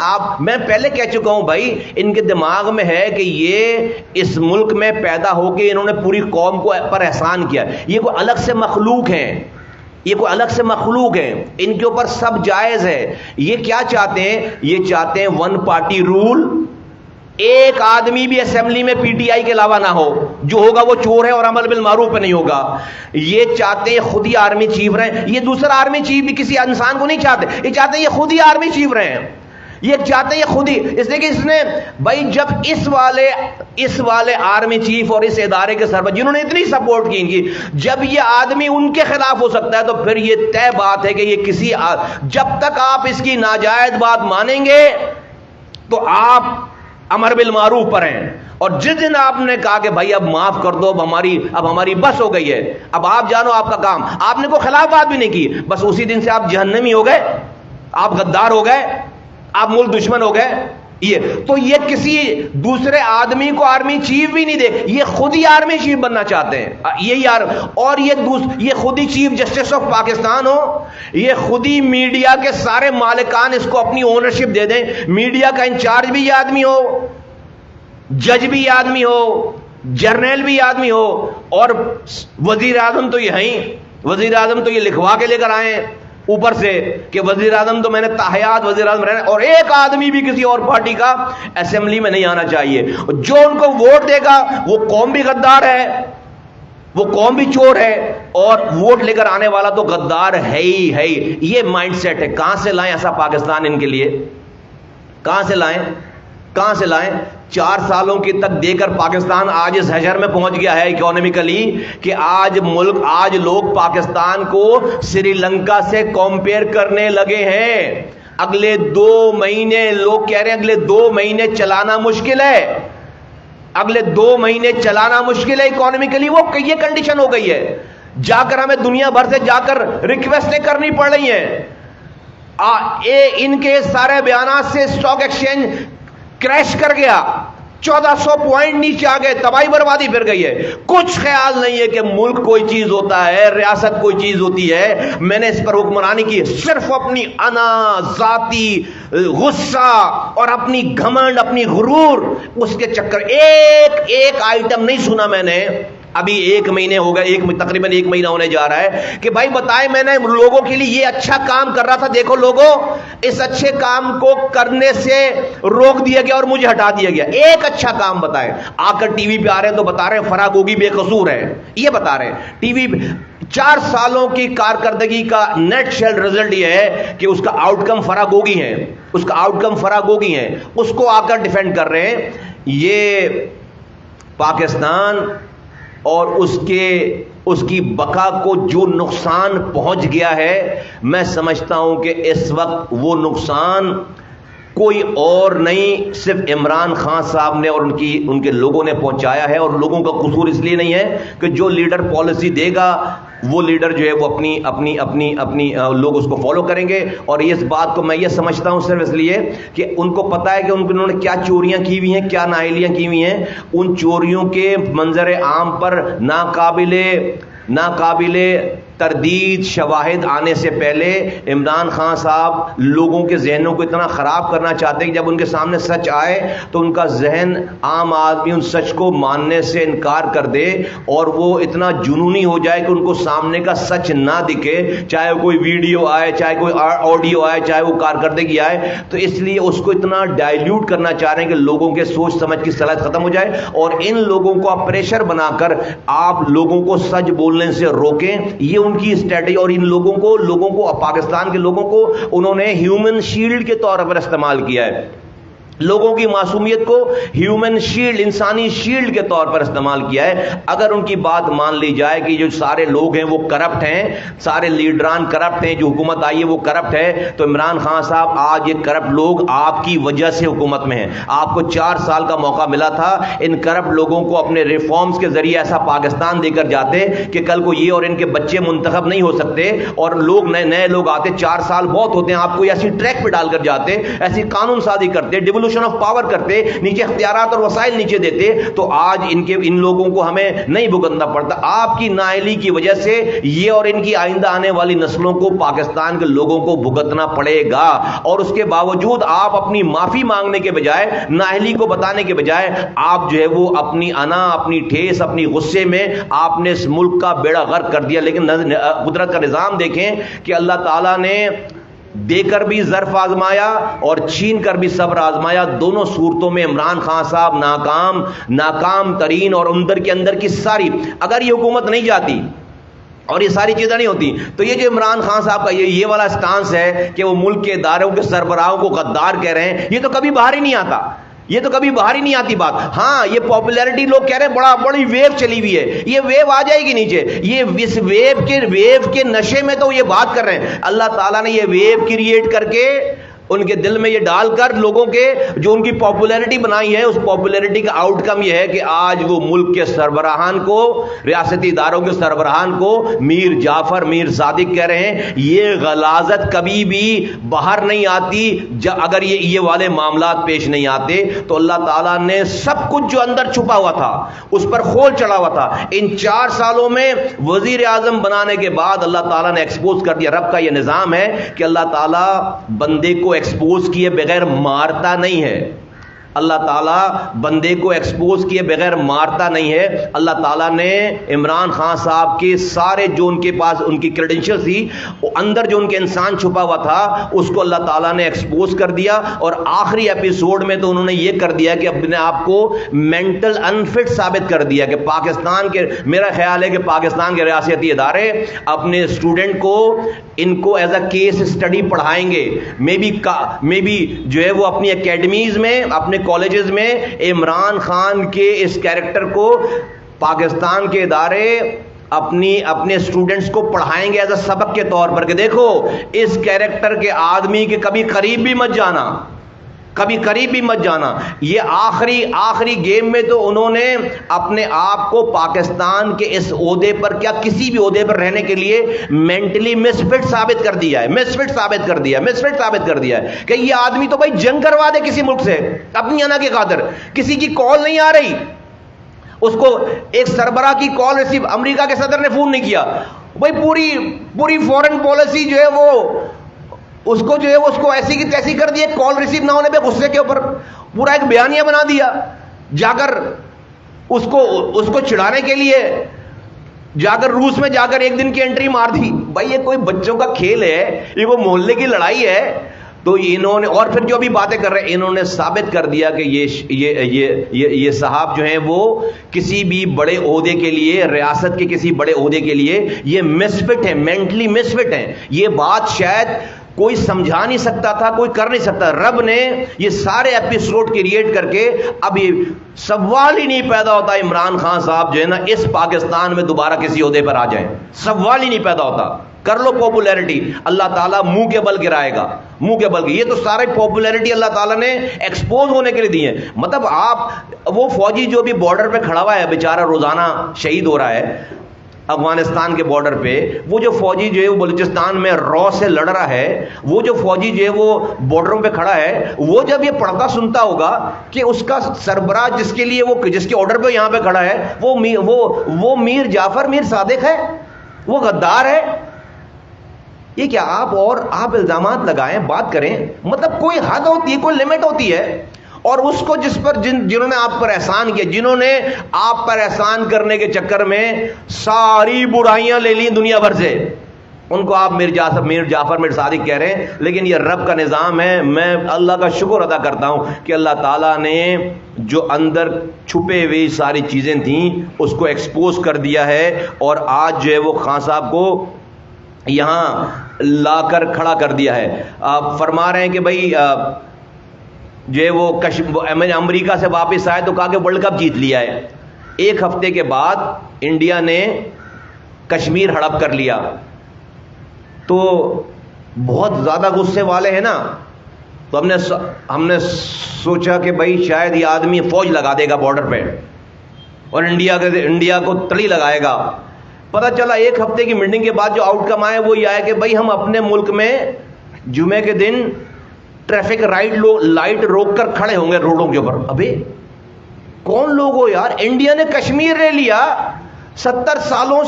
میں پہلے کہہ چکا ہوں بھائی، ان کے دماغ میں ہے کہ یہ اس ملک میں پیدا ہو کے انہوں نے پوری قوم کو پر احسان کیا، یہ کوئی الگ سے مخلوق ہیں، یہ کوئی الگ سے مخلوق ہیں، ان کے اوپر سب جائز ہے۔ یہ کیا چاہتے ہیں؟ یہ چاہتے ہیں 1 پارٹی رول، ایک آدمی بھی اسمبلی میں پی ٹی آئی کے علاوہ نہ ہو، جو ہوگا وہ چور ہے اور عمل بالمعروف پہ نہیں ہوگا۔ یہ چاہتے ہیں خود ہی آرمی چیف رہیں، یہ دوسرا آرمی چیف بھی کسی انسان کو نہیں چاہتے، یہ چاہتے ہیں یہ خود ہی آرمی چیف رہیں۔ یہ چاہتے ہیں یہ خود ہی، اس لیے کہ اس نے بھائی جب اس والے آرمی چیف اور اس ادارے کے سربراہ جنہوں نے اتنی سپورٹ کی ان کی، جب یہ آدمی ان کے خلاف ہو سکتا ہے تو پھر یہ طے بات ہے کہ یہ جب تک آپ اس کی ناجائز بات مانیں گے تو آپ امر بالمعروف پر ہیں، اور جس دن آپ نے کہا کہ بھائی اب معاف کر دو، اب ہماری بس ہو گئی ہے، اب آپ جانو آپ کا کام، آپ نے کوئی خلاف بات بھی نہیں کی، بس اسی دن سے آپ جہنمی ہو گئے، آپ غدار ہو گئے، آپ ملک دشمن ہو گئے۔ یہ کسی دوسرے آدمی کو آرمی چیف بھی نہیں دے، یہ خود ہی آرمی چیف بننا چاہتے ہیں، اور یہ خود ہی چیف جسٹس آف پاکستان ہو، یہ خود ہی میڈیا کے سارے مالکان اس کو اپنی اونرشپ دے دیں، میڈیا کا انچارج بھی یہ آدمی ہو، جج بھی یہ آدمی ہو، جرنیل بھی یہ آدمی ہو، اور وزیر اعظم تو یہ ہیں، وزیر اعظم تو یہ لکھوا کے لے کر آئے اوپر سے کہ وزیر اعظم تو میں نے تاحیات وزیر اعظم رہنا، اور ایک آدمی بھی کسی اور پارٹی کا اسمبلی میں نہیں آنا چاہیے، جو ان کو ووٹ دے گا وہ قوم بھی غدار ہے، وہ قوم بھی چور ہے، اور ووٹ لے کر آنے والا تو غدار ہے ہی ہے ہی۔ یہ مائنڈ سیٹ ہے، کہاں سے لائیں ایسا پاکستان ان کے لیے؟ کہاں سے لائیں؟ 4 سالوں کی تک دے کر پاکستان آج اس حشر میں پہنچ گیا ہے اکانومیکلی کہ آج لوگ پاکستان کو سری لنکا سے کمپیئر کرنے لگے ہیں۔ اگلے 2 مہینے لوگ کہہ رہے ہیں اگلے 2 مہینے چلانا مشکل ہے، اگلے 2 مہینے چلانا مشکل ہے اکانومیکلی، وہ یہ کنڈیشن ہو گئی ہے، جا کر ہمیں دنیا بھر سے جا کر ریکویسٹیں کرنی پڑ رہی ہیں۔ ان کے سارے بیانات سے اسٹاک ایکسچینج کریش کر گیا، 1400 پوائنٹ نیچے آ گئے، تباہی بربادی پھر گئی ہے۔ کچھ خیال نہیں ہے کہ ملک کوئی چیز ہوتا ہے، ریاست کوئی چیز ہوتی ہے، میں نے اس پر حکمرانی کی، صرف اپنی انا، ذاتی غصہ اور اپنی گھمنڈ، اپنی غرور، اس کے چکر ایک آئٹم نہیں سنا میں نے ابھی 1 مہینے ہو گئے، تقریباً 1 مہینہ ہونے جا رہا ہے کہ بھائی بتائیں میں نے لوگوں کے لیے یہ اچھا کام کر رہا تھا، دیکھو لوگوں اس اچھے کام کو کرنے سے روک دیا گیا اور مجھے ہٹا دیا گیا۔ ایک اچھا کام بتائیں، آ کر ٹی وی پہ آ رہے ہیں تو بتا رہے ہیں فرا گوگی بے قصور ہے، یہ بتا رہے ہیں ٹی وی پہ۔ 4 سالوں کی کارکردگی کا نیٹ شیل رزلٹ یہ ہے کہ اس کا آؤٹ کم فرا گوگی ہے، اس کا آؤٹ کم فرا گوگی ہے، اس کو آ کر ڈیفینڈ کر رہے ہیں۔ یہ پاکستان اور اس کی بقا کو جو نقصان پہنچ گیا ہے، میں سمجھتا ہوں کہ اس وقت وہ نقصان کوئی اور نہیں، صرف عمران خان صاحب نے اور ان کے لوگوں نے پہنچایا ہے، اور لوگوں کا قصور اس لیے نہیں ہے کہ جو لیڈر پالیسی دے گا وہ لیڈر جو ہے وہ اپنی لوگ اس کو فالو کریں گے، اور اس بات کو میں یہ سمجھتا ہوں صرف اس لیے کہ ان کو پتا ہے کہ انہوں نے کیا چوریاں کی ہوئی ہیں، کیا نااہلیاں کی ہوئی ہیں۔ ان چوریوں کے منظر عام پر ناقابل تردید شواہد آنے سے پہلے عمران خان صاحب لوگوں کے ذہنوں کو اتنا خراب کرنا چاہتے ہیں کہ جب ان کے سامنے سچ آئے تو ان کا ذہن عام آدمی ان سچ کو ماننے سے انکار کر دے، اور وہ اتنا جنونی ہو جائے کہ ان کو سامنے کا سچ نہ دکھے، چاہے کوئی ویڈیو آئے، چاہے کوئی آڈیو آئے، چاہے وہ کارکردگی آئے، تو اس لیے اس کو اتنا ڈائلیوٹ کرنا چاہ رہے ہیں کہ لوگوں کے سوچ سمجھ کی صلاحیت ختم ہو جائے، اور ان لوگوں کو آپ پریشر بنا کر آپ لوگوں کو سچ بولنے سے روکیں۔ یہ ان کی اسٹریٹجی، اور ان لوگوں کو پاکستان کے لوگوں کو انہوں نے ہیومن شیلڈ کے طور پر استعمال کیا ہے، لوگوں کی معصومیت کو ہیومن شیلڈ، انسانی شیلڈ کے طور پر استعمال کیا ہے۔ اگر ان کی بات مان لی جائے کہ جو سارے لوگ ہیں وہ کرپٹ ہیں، سارے لیڈران کرپٹ ہیں، جو حکومت آئی ہے وہ کرپٹ ہے، تو عمران خان صاحب آج یہ کرپٹ لوگ آپ کی وجہ سے حکومت میں ہیں۔ آپ کو 4 سال کا موقع ملا تھا، ان کرپٹ لوگوں کو اپنے ریفارمز کے ذریعے ایسا پاکستان دے کر جاتے کہ کل کو یہ اور ان کے بچے منتخب نہیں ہو سکتے، اور لوگ نئے لوگ آتے۔ 4 سال بہت ہوتے ہیں، آپ کو ایسی ٹریک پہ ڈال کر جاتے، ایسی قانون سازی کرتے، آف پاور کرتے، نیچے اختیارات اور وسائل نیچے دیتے، تو آج ان لوگوں کو ہمیں نہیں بھگتنا پڑتا۔ آپ کی نااہلی کی وجہ سے یہ اور ان کی آئندہ آنے والی نسلوں کو، پاکستان کے لوگوں کو بھگتنا پڑے گا، اور اس کے باوجود آپ اپنی معافی مانگنے کے بجائے، نااہلی کو بتانے کے بجائے، آپ جو ہے وہ اپنی انا، اپنی ٹھیس، اپنی غصے میں آپ نے اس ملک کا بیڑا غرق کر دیا۔ لیکن قدرت کا نظام دیکھیں کہ اللہ تعالیٰ نے دے کر بھی ظرف آزمایا اور چھین کر بھی صبر آزمایا۔ دونوں صورتوں میں عمران خان صاحب ناکام ترین، اور اندر کی ساری، اگر یہ حکومت نہیں جاتی اور یہ ساری چیزیں نہیں ہوتی. تو یہ جو عمران خان صاحب کا یہ والا سٹانس ہے کہ وہ ملک کے اداروں کے سربراہوں کو غدار کہہ رہے ہیں، یہ تو کبھی باہر ہی نہیں آتا، یہ تو کبھی باہر ہی نہیں آتی بات. ہاں یہ پاپولیرٹی لوگ کہہ رہے ہیں بڑی ویو چلی ہوئی ہے، یہ ویو آ جائے گی نیچے. یہ اس ویو کے نشے میں تو یہ بات کر رہے ہیں. اللہ تعالیٰ نے یہ ویو کریٹ کر کے ان کے دل میں یہ ڈال کر لوگوں کے جو ان کی پاپولیرٹی بنائی ہے، اس پاپولیرٹی کا آؤٹ کم یہ ہے کہ آج وہ ملک کے سربراہان کو، ریاستی اداروں کے سربراہان کو میر جعفر میر صادق کہہ رہے ہیں. یہ غلاظت کبھی بھی باہر نہیں آتی اگر یہ والے معاملات پیش نہیں آتے. تو اللہ تعالیٰ نے سب کچھ جو اندر چھپا ہوا تھا اس پر کھول چڑھا ہوا تھا. ان 4 سالوں میں وزیر اعظم بنانے کے بعد اللہ تعالیٰ نے ایکسپوز کر دیا. رب کا یہ نظام ہے کہ اللہ تعالیٰ بندے کو ایکسپوز کیے بغیر مارتا نہیں ہے. اللہ تعالیٰ بندے کو ایکسپوز کیے بغیر مارتا نہیں ہے. اللہ تعالیٰ نے عمران خان صاحب کے سارے جو ان کے پاس ان کی کریڈنشل تھی، اندر جو ان کے انسان چھپا ہوا تھا، اس کو اللہ تعالیٰ نے ایکسپوز کر دیا. اور آخری ایپیسوڈ میں تو انہوں نے یہ کر دیا کہ اپنے آپ کو مینٹل انفٹ ثابت کر دیا کہ پاکستان کے، میرا خیال ہے کہ پاکستان کے ریاستی ادارے اپنے اسٹوڈنٹ کو ان کو ایز اے کیس اسٹڈی پڑھائیں گے. مے بی جو ہے وہ اپنی اکیڈمیز میں، اپنے کالجز میں عمران خان کے اس کیریکٹر کو پاکستان کے ادارے اپنے اسٹوڈنٹس کو پڑھائیں گے ایز اے سبق کے طور پر کہ دیکھو اس کیریکٹر کے آدمی کے کبھی قریب بھی مت جانا، کبھی قریب بھی مت جانا. یہ آخری گیم میں تو انہوں نے اپنے آپ کو پاکستان کے اس عہدے پر، کیا کسی بھی عہدے پر رہنے کے لیے مینٹلی مسفٹ ثابت کر دیا ہے. مسفٹ ثابت کر دیا ہے کہ یہ آدمی تو بھائی جنگ کروا دے کسی ملک سے اپنی انا کی خاطر. کسی کی کال نہیں آ رہی، اس کو ایک سربراہ کی کال ریسیو، امریکہ کے صدر نے فون نہیں کیا. بھائی پوری فورن پالیسی جو ہے وہ اس کو جو ہے اس کو ایسی کی تیسی کر دی. کال ریسیو نہ ہونے پہ غصے کے اوپر پورا ایک بیانیہ بنا دیا. جا کر اس کو چڑھانے کے لیے جا کر روس میں جا کر ایک دن کی انٹری مار دی. بھائی یہ کوئی بچوں کا کھیل ہے، یہ کوئی محلے کی لڑائی ہے. تو انہوں نے، اور پھر جو بھی باتیں کر رہے ہیں، انہوں نے ثابت کر دیا کہ یہ صاحب جو ہیں وہ کسی بھی بڑے عہدے کے لیے، ریاست کے کسی بڑے عہدے کے لیے یہ مسفٹ ہیں، مینٹلی مسفٹ ہیں. یہ بات شاید کوئی سمجھا نہیں سکتا تھا، کوئی کر نہیں سکتا. رب نے یہ سارے ایپیسوڈ کریٹ کر کے اب یہ سوال ہی نہیں پیدا ہوتا عمران خان صاحب جو ہے نا اس پاکستان میں دوبارہ کسی عہدے پر آ جائیں. سوال ہی نہیں پیدا ہوتا. کر لو پاپولیرٹی، اللہ تعالیٰ منہ کے بل گرائے گا، منہ کے بل. یہ تو سارے پاپولیرٹی اللہ تعالیٰ نے ایکسپوز ہونے کے لیے دی ہے. مطلب آپ وہ فوجی جو بھی بارڈر پہ کھڑا ہوا ہے بیچارہ، روزانہ شہید ہو رہا ہے افغانستان کے بارڈر پہ، وہ جو فوجی جو ہے وہ بلوچستان میں رو سے لڑ رہا ہے، وہ جو فوجی جو ہے وہ بارڈروں پہ کھڑا ہے، وہ جب یہ پڑھتا سنتا ہوگا کہ اس کا سربراہ جس کے آرڈر پہ یہاں پہ کھڑا ہے وہ میر جعفر میر صادق ہے، وہ غدار ہے. یہ کیا آپ الزامات لگائیں، بات کریں، مطلب کوئی حد ہوتی ہے، کوئی لمٹ ہوتی ہے. اور اس کو جنہوں نے آپ پر احسان کیا، جنہوں نے آپ پر احسان کرنے کے چکر میں ساری برائیاں لے لی دنیا بھر سے، ان کو آپ میر جعفر میر صادق کہہ رہے ہیں. لیکن یہ رب کا نظام ہے. میں اللہ کا شکر ادا کرتا ہوں کہ اللہ تعالیٰ نے جو اندر چھپے ہوئی ساری چیزیں تھیں اس کو ایکسپوز کر دیا ہے. اور آج جو ہے وہ خان صاحب کو یہاں لا کر کھڑا کر دیا ہے. آپ فرما رہے ہیں کہ بھائی جو ہے وہ امریکہ سے واپس آئے تو کہا کہ ورلڈ کپ جیت لیا ہے. 1 ہفتے کے بعد انڈیا نے کشمیر ہڑپ کر لیا. تو بہت زیادہ غصے والے ہیں نا، تو ہم نے سوچا کہ بھائی شاید یہ آدمی فوج لگا دے گا بارڈر پہ اور انڈیا کو تڑی لگائے گا. پتہ چلا 1 ہفتے کی میٹنگ کے بعد جو آؤٹ کم آئے وہ یہ آیا کہ بھائی ہم اپنے ملک میں جمعے کے دن ٹریفک لائٹ روک کر کھڑے ہوں گے روڈوں کے اوپر. ابھی کون لوگ ہو یار؟ انڈیا نے کشمیر لے لیا. 70 سالوں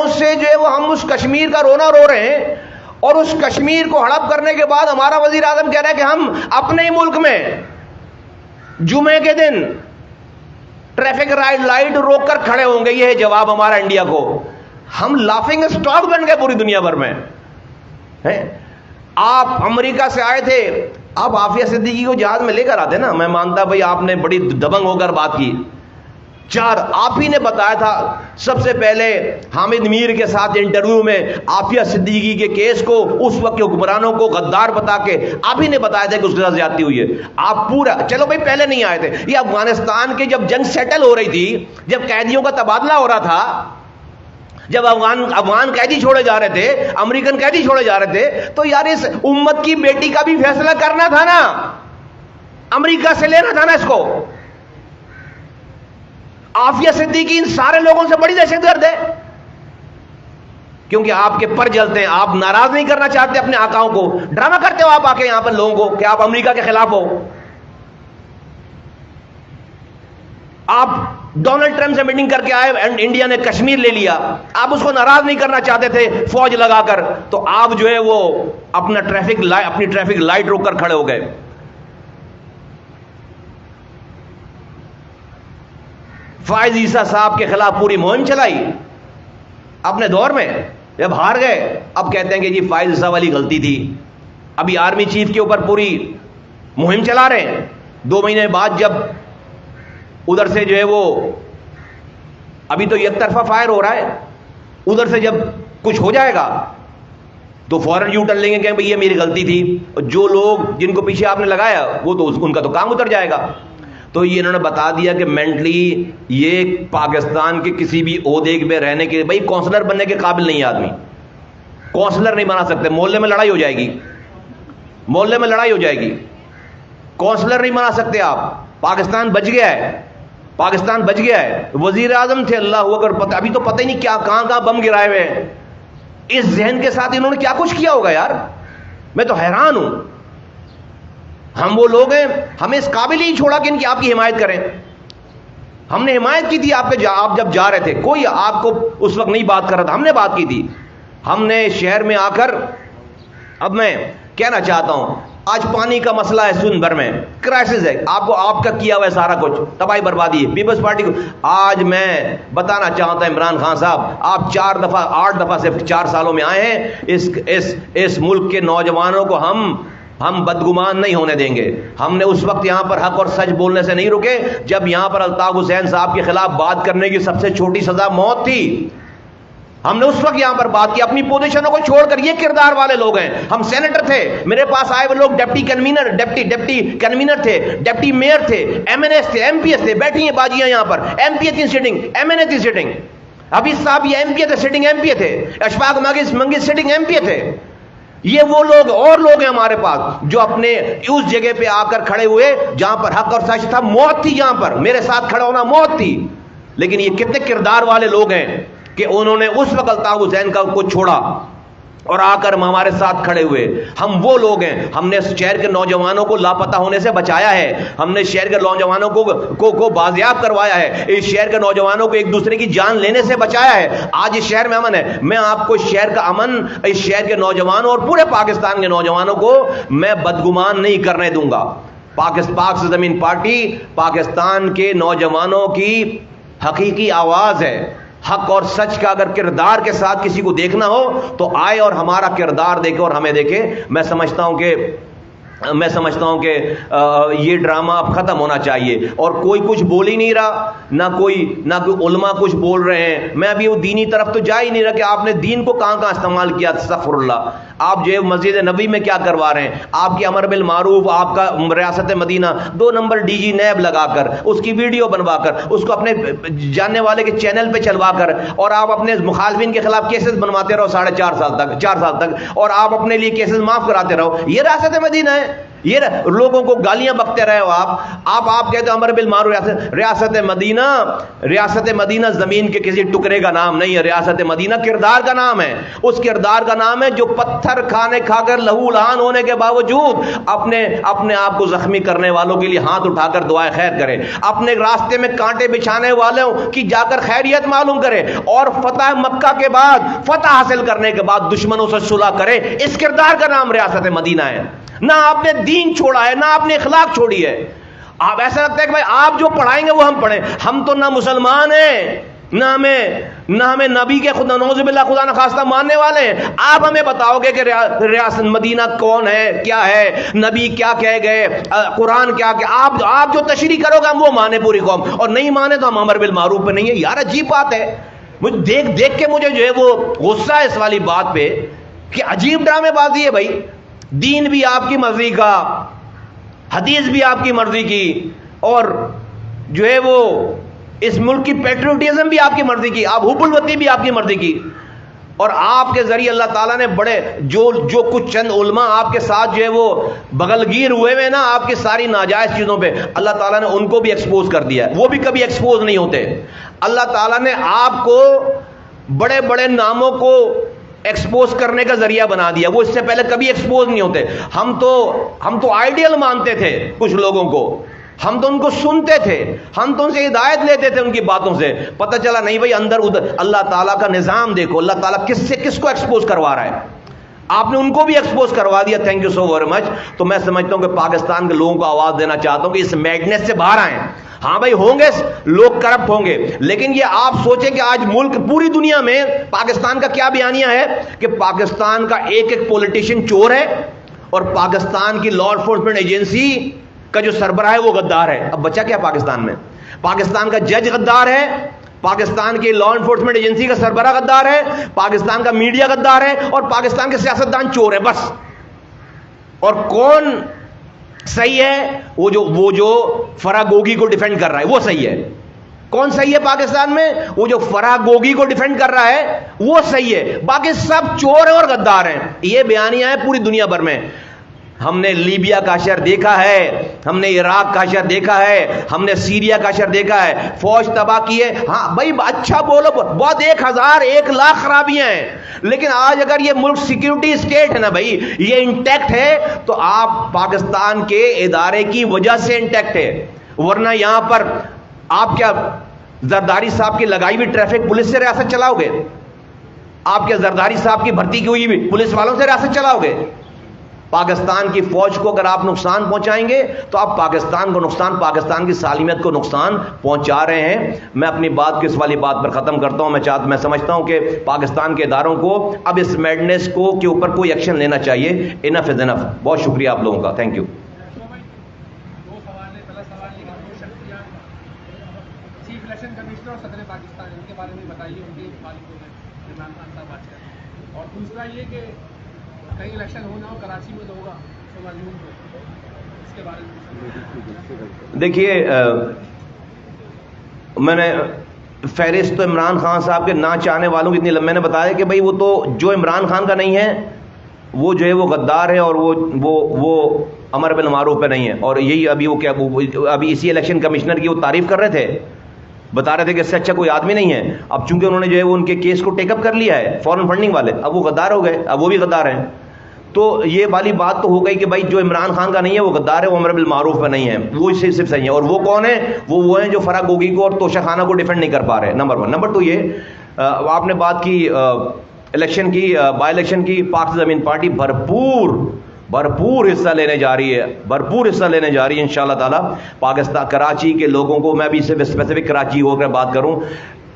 سے جو ہے وہ ہم اس کشمیر کا رونا رو رہے ہیں، اور اس کشمیر کو ہڑپ کرنے کے بعد ہمارا وزیر اعظم کہہ رہا ہے کہ ہم اپنے ہی ملک میں جمعے کے دن ٹریفک لائٹ روک کر کھڑے ہوں گے. یہ ہے جواب ہمارا انڈیا کو. ہم لافنگ اسٹاک بن گئے پوری دنیا بھر میں. آپ امریکہ سے آئے تھے، آپ عافیہ صدیقی کو جہاز میں لے کر آتے نا، میں مانتا بھائی آپ نے بڑی دبنگ ہو کر بات کی. 4 آپ ہی نے بتایا تھا سب سے پہلے حامد میر کے ساتھ انٹرویو میں عافیہ صدیقی کے کیس کو اس وقت کے حکمرانوں کو غدار بتا کے آپ ہی نے بتایا تھا کہ اس کے ساتھ زیادتی ہوئی ہے. آپ پورا چلو بھائی پہلے نہیں آئے تھے, یہ افغانستان کے جب جنگ سیٹل ہو رہی تھی, جب قیدیوں کا تبادلہ ہو رہا تھا, جب افغان قیدی چھوڑے جا رہے تھے, امریکن قیدی چھوڑے جا رہے تھے, تو یار اس امت کی بیٹی کا بھی فیصلہ کرنا تھا نا, امریکہ سے لینا تھا نا اس کو. عافیہ صدیقی ان سارے لوگوں سے بڑی دہشت گرد ہے, کیونکہ آپ کے پر جلتے ہیں, آپ ناراض نہیں کرنا چاہتے اپنے آقاؤں کو, ڈرامہ کرتے ہو آپ آ کے یہاں پر لوگوں کو کہ آپ امریکہ کے خلاف ہو. آپ ڈونلڈ ٹرمپ سے میٹنگ کر کے آئے, انڈیا نے کشمیر لے لیا, آپ اس کو ناراض نہیں کرنا چاہتے تھے فوج لگا کر, تو آپ جو ہے وہ اپنی ٹریفک لائٹ روک کر کھڑے ہو گئے. فائز عیسیٰ صاحب کے خلاف پوری مہم چلائی اپنے دور میں, جب ہار گئے اب کہتے ہیں کہ جی فائز عیسیٰ والی غلطی تھی. ابھی آرمی چیف کے اوپر پوری مہم چلا رہے ہیں. 2 مہینے بعد جب ادھر سے جو ہے وہ, ابھی تو یک طرفہ فائر ہو رہا ہے, ادھر سے جب کچھ ہو جائے گا تو فوراً یو ٹرن لیں گے کہ بھئی یہ میری غلطی تھی, اور جو لوگ جن کو پیچھے آپ نے لگایا وہ تو ان کا تو کام اتر جائے گا. تو یہ انہوں نے بتا دیا کہ مینٹلی یہ پاکستان کے کسی بھی عہدے میں رہنے کے, بھائی کونسلر بننے کے قابل نہیں آدمی, کونسلر نہیں بنا سکتے, محلے میں لڑائی ہو جائے گی, محلے میں لڑائی ہو جائے گی, کونسلر نہیں بنا سکتے آپ. پاکستان بچ گیا ہے, پاکستان بچ گیا ہے. وزیر اعظم تھے, اللہ اکبر, ابھی تو پتہ ہی نہیں کیا کہاں بم گرائے ہوئے ہیں. اس ذہن کے ساتھ انہوں نے کیا کچھ کیا ہوگا یار, میں تو حیران ہوں. ہم وہ لوگ ہیں, ہمیں اس قابل ہی چھوڑا کہ ان کی آپ کی حمایت کریں. ہم نے حمایت کی تھی آپ جب جا رہے تھے, کوئی آپ کو اس وقت نہیں بات کر رہا تھا, ہم نے بات کی تھی. ہم نے شہر میں آ کر, اب میں کہنا چاہتا ہوں, آج پانی کا مسئلہ ہے سندھ بھر میں, کرائسس ہے, آپ کو آپ کا کیا ہوا ہے سارا کچھ, تباہی بربادی ہے پیپلز پارٹی کو. آج میں بتانا چاہتا ہوں عمران خان صاحب, آپ 8 دفعہ صرف 4 سالوں میں آئے ہیں. اس ملک کے نوجوانوں کو ہم بدگمان نہیں ہونے دیں گے. ہم نے اس وقت یہاں پر حق اور سچ بولنے سے نہیں رکے جب یہاں پر الطاف حسین صاحب کے خلاف بات کرنے کی سب سے چھوٹی سزا موت تھی. ہم نے اس وقت یہاں پر بات کی اپنی پوزیشنوں کو چھوڑ کر. یہ کردار والے لوگ ہیں. ہم سینیٹر تھے, میرے پاس آئے وہ لوگ ڈپٹی کنوینر تھے, ڈپٹی میئر تھے, ایم این ایس تھے, ایم پی ایس تھے, بیٹھی ہیں باجیاں یہاں پر, ایم پی ایس کی سٹنگ, ایم این ایس کی سٹنگ. حفیظ صاحب یہ ایم پی تھے, سٹنگ ایم پی تھے. اشفاق منگی سٹنگ ایم پی تھے. یہ وہ لوگ اور لوگ ہیں ہمارے پاس جو اپنے اس جگہ پہ آ کر کھڑے ہوئے جہاں پر حق اور سچ تھا. موت تھی یہاں پر, میرے ساتھ کھڑا ہونا موت تھی. لیکن یہ کتنے کردار والے لوگ ہیں کہ انہوں نے اس وقت الطاف حسین کو چھوڑا اور آ کر ہمارے ساتھ کھڑے ہوئے. ہم وہ لوگ ہیں, ہم نے شہر کے نوجوانوں کو لاپتہ ہونے سے بچایا ہے, ہم نے شہر کے نوجوانوں کو بازیاب کروایا ہے, اس شہر کے نوجوانوں کو ایک دوسرے کی جان لینے سے بچایا ہے. آج اس شہر میں امن ہے. میں آپ کو شہر کا امن, اس شہر کے نوجوانوں اور پورے پاکستان کے نوجوانوں کو میں بدگمان نہیں کرنے دوں گا. پاک سے زمین پارٹی پاکستان کے نوجوانوں کی حقیقی آواز ہے. حق اور سچ کا اگر کردار کے ساتھ کسی کو دیکھنا ہو تو آئے اور ہمارا کردار دیکھے اور ہمیں دیکھے. میں سمجھتا ہوں کہ یہ ڈرامہ اب ختم ہونا چاہیے. اور کوئی کچھ بول ہی نہیں رہا, نہ کوئی علماء کچھ بول رہے ہیں. میں ابھی وہ دینی طرف تو جا ہی نہیں رہا کہ آپ نے دین کو کہاں استعمال کیا. استغفر اللہ. آپ جو ہے مسجد نبی میں کیا کروا رہے ہیں, آپ کی امر بالمعروف, آپ کا ریاست مدینہ 2 نمبر ڈی جی نیب لگا کر, اس کی ویڈیو بنوا کر, اس کو اپنے جاننے والے کے چینل پہ چلوا کر, اور آپ اپنے مخالفین کے خلاف کیسز بنواتے رہو 4.5 سال تک, اور آپ اپنے لیے کیسز معاف کراتے رہو. یہ ریاست مدینہ ہے. یہ لوگوں کو گالیاں بکتے رہے ہو آپ کہتے ہو امر بالمعروف. ریاست مدینہ زمین کے کسی ٹکڑے کا نام نہیں ہے. ریاست مدینہ کردار کا نام ہے. اس کردار کا نام ہے جو پتھر کھا کر لہو لہان ہونے کے باوجود اپنے آپ کو زخمی کرنے والوں کے لیے ہاتھ اٹھا کر دعائیں خیر کرے, اپنے راستے میں کانٹے بچھانے والوں کی جا کر خیریت معلوم کرے, اور فتح مکہ کے بعد, فتح حاصل کرنے کے بعد دشمنوں سے صلح کرے. اس کردار کا نام ریاست مدینہ ہے. نہ آپ نے دین چھوڑا ہے, نہ آپ نے اخلاق چھوڑی ہے. آپ ایسا لگتا ہے کہ بھائی آپ جو پڑھائیں گے وہ ہم پڑھیں. ہم تو نہ مسلمان ہیں نہ ہمیں نبی کے خدا نعوذ باللہ خدا نخواستہ ماننے والے ہیں. آپ ہمیں بتاؤ گے کہ ریاست مدینہ کون ہے, کیا ہے, نبی کیا کہہ گئے, قرآن کیا کہ آپ جو تشریح کرو گے ہم وہ مانے پوری قوم, اور نہیں مانے تو ہم امر بالمعروف پہ نہیں ہے. یار عجیب بات ہے, مجھے دیکھ کے مجھے جو ہے وہ غصہ ہے اس والی بات پہ کہ عجیب ڈرامے بازی ہے بھائی. دین بھی آپ کی مرضی کا, حدیث بھی آپ کی مرضی کی, اور جو ہے وہ اس ملک کی پیٹریوٹزم بھی آپ کی مرضی کی, آپ حب الوطنی بھی آپ کی مرضی کی, اور آپ کے ذریعے اللہ تعالیٰ نے بڑے جو کچھ چند علماء آپ کے ساتھ جو ہے وہ بغلگیر ہوئے ہوئے نا آپ کی ساری ناجائز چیزوں پہ, اللہ تعالیٰ نے ان کو بھی ایکسپوز کر دیا ہے. وہ بھی کبھی ایکسپوز نہیں ہوتے. اللہ تعالیٰ نے آپ کو بڑے بڑے ناموں کو ایکسپوز کرنے کا ذریعہ بنا دیا, وہ اس سے پہلے کبھی ایکسپوز نہیں ہوتے. ہم تو آئیڈیل مانتے تھے کچھ لوگوں کو, ہم تو ان کو سنتے تھے, ہم تو ان سے ہدایت لیتے تھے ان کی باتوں سے, پتہ چلا نہیں بھائی اندر ادھر اللہ تعالیٰ کا نظام دیکھو, اللہ تعالیٰ کس کو ایکسپوز کروا رہا ہے. آپ نے ان کو بھی ایکسپوز کروا دیا. Thank you so very much. تو میں سمجھتا ہوں کہ پاکستان کے لوگوں کو آواز دینا چاہتا ہوں کہ اس میڈنس سے باہر آئیں. ہاں بھائی ہوں گے لوگ کرپٹ ہوں گے, لیکن یہ آپ سوچیں کہ آج ملک پوری دنیا میں پاکستان کا کیا بیانیہ ہے کہ پاکستان کا ایک پولیٹیشین چور ہے, اور پاکستان کی لا انفورسمنٹ ایجنسی کا جو سربراہ ہے وہ غدار ہے. اب بچا کیا پاکستان میں؟ پاکستان کا جج غدار ہے, پاکستان کی لا انفورسمنٹ ایجنسی کا سربراہ غدار ہے, پاکستان کا میڈیا غدار ہے, اور پاکستان کے سیاستدان چور ہیں بس. اور کون صحیح ہے؟ وہ جو فرح گوگی کو ڈیفینڈ کر رہا ہے وہ صحیح ہے. کون صحیح ہے پاکستان میں؟ وہ جو فرح گوگی کو ڈیفینڈ کر رہا ہے وہ صحیح ہے, باقی سب چور ہیں اور غدار ہیں. یہ بیانیہ ہے پوری دنیا بھر میں. ہم نے لیبیا کا شر دیکھا ہے, ہم نے عراق کا شر دیکھا ہے, ہم نے سیریا کا شر دیکھا ہے, فوج تباہ کی ہے. ہاں بھائی اچھا بولو, بہت 1000 1 لاکھ خرابیاں ہیں, لیکن آج اگر یہ ملک سیکیورٹی اسٹیٹ ہے نا بھائی, یہ انٹیکٹ ہے, تو آپ پاکستان کے ادارے کی وجہ سے انٹیکٹ ہے. ورنہ یہاں پر آپ کیا زرداری صاحب کی لگائی ہوئی ٹریفک پولیس سے ریاست چلاؤ گے؟ آپ کیا زرداری صاحب کی بھرتی کی ہوئی پولیس والوں سے ریاست چلاؤ گے؟ پاکستان کی فوج کو اگر آپ نقصان پہنچائیں گے تو آپ پاکستان کو نقصان, پاکستان کی سالمیت کو نقصان پہنچا رہے ہیں. میں اپنی بات کو اس والی بات پر ختم کرتا ہوں. میں سمجھتا ہوں کہ پاکستان کے اداروں کو اب اس میڈنس کے اوپر کوئی ایکشن لینا چاہیے. انف از انف. بہت شکریہ آپ لوگوں کا. Thank you. Chief election commissioner اور صدر پاکستان, ان کے بارے میں بتائیے, ان کے مالکوں میں عمران خان صاحب بات کریں. اور دوسرا یہ کہ کہیں الیکشن ہونا ہو کراچی میں تو ہوگا 16 جون کو, اس کے بارے میں دیکھیے, میں نے فہرست تو عمران خان صاحب کے نہ چاہنے والوں کی اتنی لمبے نے بتایا کہ بھائی وہ تو جو عمران خان کا نہیں ہے وہ جو ہے وہ غدار ہے, اور وہ امر بالمعروف پہ نہیں ہے. اور یہی ابھی اسی الیکشن کمشنر کی وہ تعریف کر رہے تھے, بتا رہے تھے کہ اس سے اچھا کوئی آدمی نہیں ہے. اب چونکہ انہوں نے جو ہے وہ ان کے کیس کو ٹیک اپ کر لیا ہے فورن فنڈنگ والے, اب وہ غدار ہو گئے, اب وہ بھی غدار ہیں. تو یہ والی بات تو ہو گئی کہ بھائی جو عمران خان کا نہیں ہے وہ غدار ہے, وہ امر بالمعروف پہ نہیں ہے, وہ صرف صحیح ہے. اور وہ کون ہے؟ وہ ہیں جو فرح گوگی کو اور توشہ خانہ کو ڈیفینڈ نہیں کر پا رہے. نمبر 1. نمبر 2 یہ آپ نے بات کی الیکشن کی, بائی الیکشن کی. پاک زمین پارٹی بھرپور حصہ لینے جا رہی ہے, انشاءاللہ تعالی. پاکستان کراچی کے لوگوں کو, میں بھی صرف اسپیسیفک کراچی ہو کر بات کروں,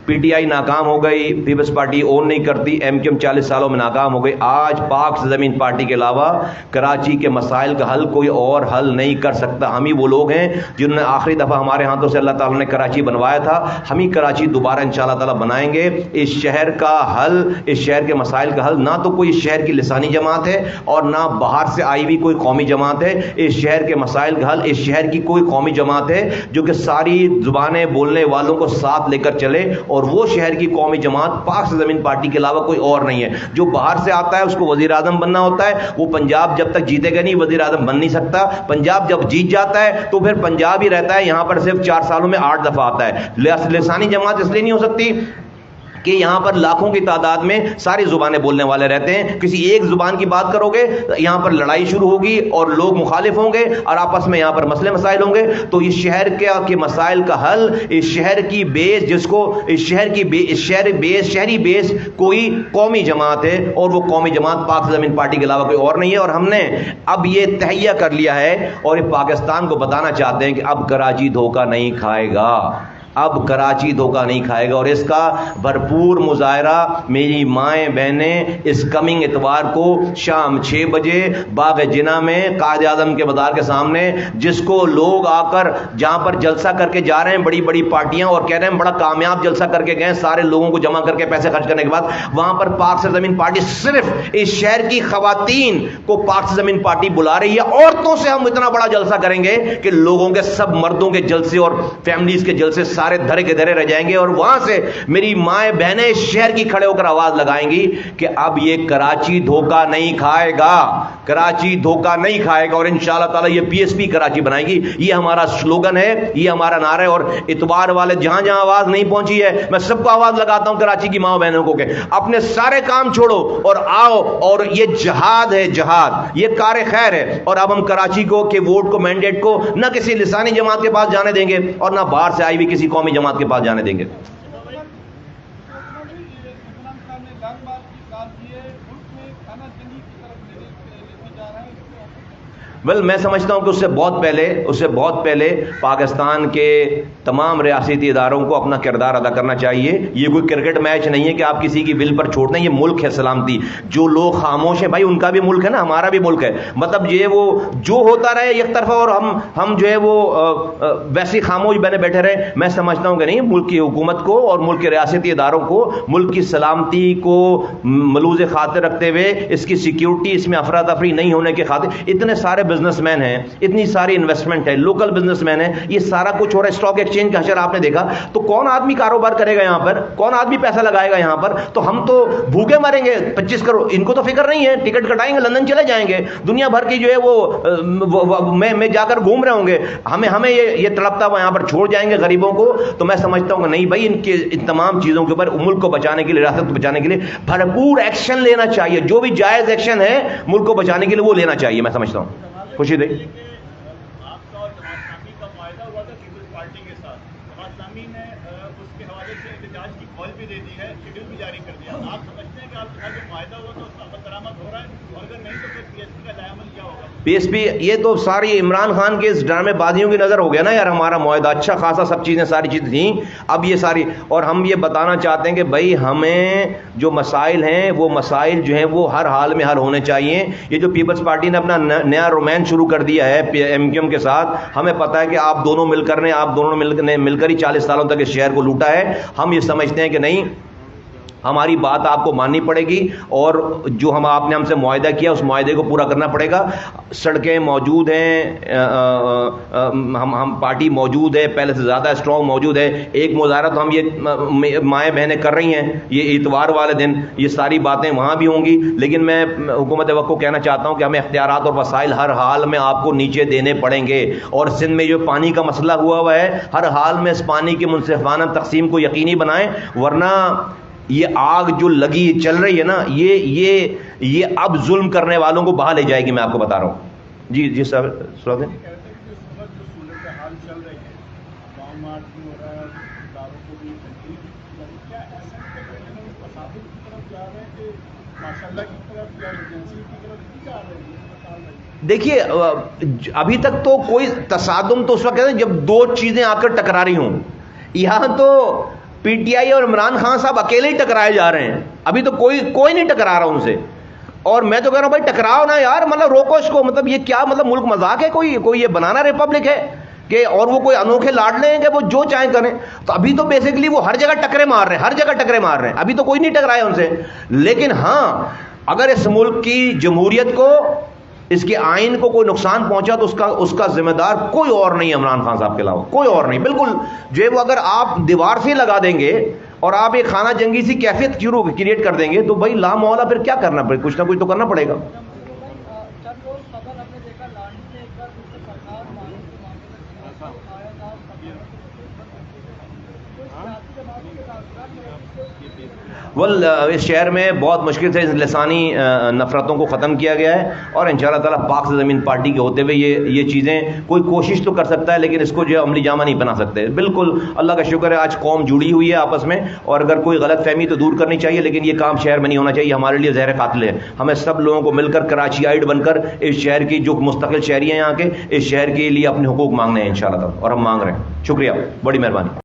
پی ٹی آئی ناکام ہو گئی, پیپلز پارٹی اون نہیں کرتی, ایم کیو ایم 40 سالوں میں ناکام ہو گئی. آج پاک زمین پارٹی کے علاوہ کراچی کے مسائل کا حل کوئی اور حل نہیں کر سکتا. ہم ہی وہ لوگ ہیں جنہوں نے آخری دفعہ ہمارے ہاتھوں سے اللہ تعالیٰ نے کراچی بنوایا تھا, ہم ہی کراچی دوبارہ انشاءاللہ تعالیٰ بنائیں گے. اس شہر کا حل, اس شہر کے مسائل کا حل نہ تو کوئی اس شہر کی لسانی جماعت ہے اور نہ باہر سے آئی ہوئی کوئی قومی جماعت ہے. اس شہر کے مسائل کا حل اس شہر کی کوئی قومی جماعت ہے جو کہ ساری زبانیں بولنے والوں کو ساتھ لے کر چلے, اور وہ شہر کی قومی جماعت پاک زمین پارٹی کے علاوہ کوئی اور نہیں ہے. جو باہر سے آتا ہے اس کو وزیر اعظم بننا ہوتا ہے, وہ پنجاب جب تک جیتے گا نہیں وزیر اعظم بن نہیں سکتا. پنجاب جب جیت جاتا ہے تو پھر پنجاب ہی رہتا ہے, یہاں پر صرف 4 سالوں میں 8 دفعہ آتا ہے. لسانی جماعت اس لیے نہیں ہو سکتی کہ یہاں پر لاکھوں کی تعداد میں ساری زبانیں بولنے والے رہتے ہیں. کسی ایک زبان کی بات کرو گے یہاں پر لڑائی شروع ہوگی اور لوگ مخالف ہوں گے اور آپس میں یہاں پر مسئلے مسائل ہوں گے. تو اس شہر کے مسائل کا حل, اس شہر کی بیس, جس کو اس شہر کی شہری بیس کوئی قومی جماعت ہے, اور وہ قومی جماعت پاک زمین پارٹی کے علاوہ کوئی اور نہیں ہے. اور ہم نے اب یہ تہیہ کر لیا ہے اور یہ پاکستان کو بتانا چاہتے ہیں کہ اب کراچی دھوکہ نہیں کھائے گا. اب کراچی دھوکہ نہیں کھائے گا، اور اس کا بھرپور مظاہرہ میری مائیں بہنیں اس کمنگ اتوار کو شام 6 بجے باغ جناح میں قائد اعظم کے مزار کے سامنے، جس کو لوگ آ کر جہاں پر جلسہ کر کے جا رہے ہیں بڑی بڑی پارٹیاں، اور کہہ رہے ہیں بڑا کامیاب جلسہ کر کے گئے سارے لوگوں کو جمع کر کے پیسے خرچ کرنے کے بعد، وہاں پر پاک سے زمین پارٹی صرف اس شہر کی خواتین کو پاک سے زمین پارٹی بلا رہی ہے، عورتوں سے ہم اتنا بڑا جلسہ کریں گے کہ لوگوں کے سب مردوں کے جلسے اور فیملیز کے جلسے سارے دھرے کے دھرے رہ جائیں گے، اور وہاں سے میری مائیں بہنیں اس شہر کی کھڑے ہو کر آواز لگائیں گی کہ اب یہ کراچی دھوکہ نہیں کھائے گا، کراچی دھوکہ نہیں کھائے گا، اور انشاءاللہ تعالی یہ پی ایس پی کراچی بنائے گی۔ یہ ہمارا سلوگن ہے، یہ ہمارا نعرہ ہے، اور اتوار والے جہاں جہاں آواز نہیں پہنچی ہے میں سب کو آواز لگاتا ہوں کراچی کی ماں بہنوں کو کہ اپنے سارے کام چھوڑو اور آؤ، اور یہ جہاد ہے، جہاد یہ کار خیر ہے، اور اب ہم کراچی کو کہ ووٹ کو مینڈیٹ کو نہ کسی لسانی جماعت کے پاس جانے دیں گے اور نہ باہر سے آئی ہوئی کسی قومی جماعت کے پاس جانے دیں گے۔ میں سمجھتا ہوں کہ اس سے بہت پہلے پاکستان کے تمام ریاستی اداروں کو اپنا کردار ادا کرنا چاہیے۔ یہ کوئی کرکٹ میچ نہیں ہے کہ آپ کسی کی ول پر چھوڑ دیں، یہ ملک ہے سلامتی۔ جو لوگ خاموش ہیں بھائی ان کا بھی ملک ہے نا، ہمارا بھی ملک ہے، مطلب یہ وہ جو ہوتا رہے ایک طرفہ اور ہم جو ہے وہ ویسے خاموش بنے بیٹھے رہے، میں سمجھتا ہوں کہ نہیں، ملک کی حکومت کو اور ملک کے ریاستی اداروں کو ملک کی سلامتی کو ملوز خاطر رکھتے ہوئے، اس کی سیکیورٹی، اس میں افراتفری نہیں ہونے کے خاطر، اتنے سارے بزنس مین ہیں، اتنی ساری انویسٹمنٹ ہے، لوکل بزنس مین ہے، یہ سارا کچھ ہو رہا ہے۔ اسٹاک ایکسچینج کا حشر آپ نے دیکھا، تو کون آدمی کاروبار کرے گا یہاں پر، کون آدمی پیسہ لگائے گا یہاں پر؟ تو ہم تو بھوکے مریں گے۔ 25 کروڑ ان کو تو فکر نہیں ہے، ٹکٹ کٹائیں گے لندن چلے جائیں گے، دنیا بھر کی جو ہے وہ میں جا کر گھوم رہے ہوں گے، ہمیں یہ تڑپتا ہوا یہاں پر چھوڑ جائیں گے غریبوں کو۔ تو میں سمجھتا ہوں کہ نہیں بھائی، ان تمام چیزوں کے اوپر ملک کو بچانے کے لیے، ریاست کو بچانے کے لیے بھرپور ایکشن لینا چاہیے، جو بھی جائز ایکشن ہے ملک کو بچانے کے لیے وہ لینا چاہیے، میں سمجھتا ہوں۔ خوشی دے پی ایس پی، یہ تو ساری عمران خان کے اس ڈرامے بازیوں کی نظر ہو گیا نا یار، ہمارا معاہدہ اچھا خاصا سب چیزیں ساری چیزیں تھیں، اب یہ ساری، اور ہم یہ بتانا چاہتے ہیں کہ بھائی ہمیں جو مسائل ہیں وہ مسائل جو ہیں وہ ہر حال میں حل ہونے چاہیے۔ یہ جو پیپلز پارٹی نے اپنا نیا رومانس شروع کر دیا ہے ایم کیو ایم کے ساتھ، ہمیں پتہ ہے کہ آپ دونوں مل کر مل کر ہی 40 سالوں تک اس شہر کو لوٹا ہے۔ ہم یہ سمجھتے ہیں کہ نہیں، ہماری بات آپ کو ماننی پڑے گی، اور جو آپ نے ہم سے معاہدہ کیا اس معاہدے کو پورا کرنا پڑے گا۔ سڑکیں موجود ہیں، ہم پارٹی موجود ہے، پہلے سے زیادہ اسٹرانگ موجود ہے۔ ایک مظاہرہ تو ہم یہ مائیں بہنیں کر رہی ہیں یہ اتوار والے دن، یہ ساری باتیں وہاں بھی ہوں گی، لیکن میں حکومت وقت کو کہنا چاہتا ہوں کہ ہمیں اختیارات اور وسائل ہر حال میں آپ کو نیچے دینے پڑیں گے، اور سندھ میں جو پانی کا مسئلہ ہوا ہے ہر حال میں اس پانی کی منصفانہ تقسیم کو یقینی بنائیں، ورنہ یہ آگ جو لگی چل رہی ہے نا، یہ اب ظلم کرنے والوں کو بہا لے جائے گی، میں آپ کو بتا رہا ہوں۔ جی سر سوال دیں۔ دیکھیے ابھی تک تو کوئی تصادم تو اس وقت ہے جب دو چیزیں آ کر ٹکرا رہی ہوں، یہاں تو پی ٹی آئی اور عمران خان صاحب اکیلے ہی ٹکرائے جا رہے ہیں، ابھی تو کوئی نہیں ٹکرا رہا ان سے، اور میں تو کہہ رہا ہوں بھائی ٹکراؤ نا یار، مطلب روکو اس کو، مطلب یہ کیا مطلب ملک مذاق ہے؟ کوئی یہ بنانا ریپبلک ہے کہ اور وہ کوئی انوکھے لاڈلے ہیں کہ وہ جو چاہیں کریں؟ تو ابھی تو بیسیکلی وہ ہر جگہ ٹکرے مار رہے ہیں، ہر جگہ ٹکرے مار رہے ہیں، ابھی تو کوئی نہیں ٹکرایا ان سے۔ لیکن ہاں، اگر اس ملک کی جمہوریت کو، اس کے آئین کو کوئی نقصان پہنچا تو اس کا ذمہ دار کوئی اور نہیں عمران خان صاحب کے علاوہ، کوئی اور نہیں۔ بالکل جو ہے وہ اگر آپ دیوار سے لگا دیں گے اور آپ ایک خانہ جنگی سی کیفیت کریٹ کر دیں گے تو بھائی لامحالہ پھر کیا کرنا پڑے، کچھ نہ کچھ تو کرنا پڑے گا۔ اس شہر میں بہت مشکل سے لسانی نفرتوں کو ختم کیا گیا ہے، اور انشاءاللہ تعالیٰ پاک سے زمین پارٹی کے ہوتے ہوئے یہ چیزیں کوئی کوشش تو کر سکتا ہے، لیکن اس کو جو عملی جامہ نہیں بنا سکتے۔ بالکل اللہ کا شکر ہے آج قوم جڑی ہوئی ہے آپس میں، اور اگر کوئی غلط فہمی تو دور کرنی چاہیے، لیکن یہ کام شہر میں نہیں ہونا چاہیے، ہمارے لیے زہر قاتل ہے۔ ہمیں سب لوگوں کو مل کر کراچی آئیڈ بن کر اس شہر کی جو مستقل شہری ہیں یہاں کے، اس شہر کے لیے اپنے حقوق مانگنے ہیں انشاءاللہ تعالیٰ، اور ہم مانگ رہے ہیں۔ شکریہ، بڑی مہربانی۔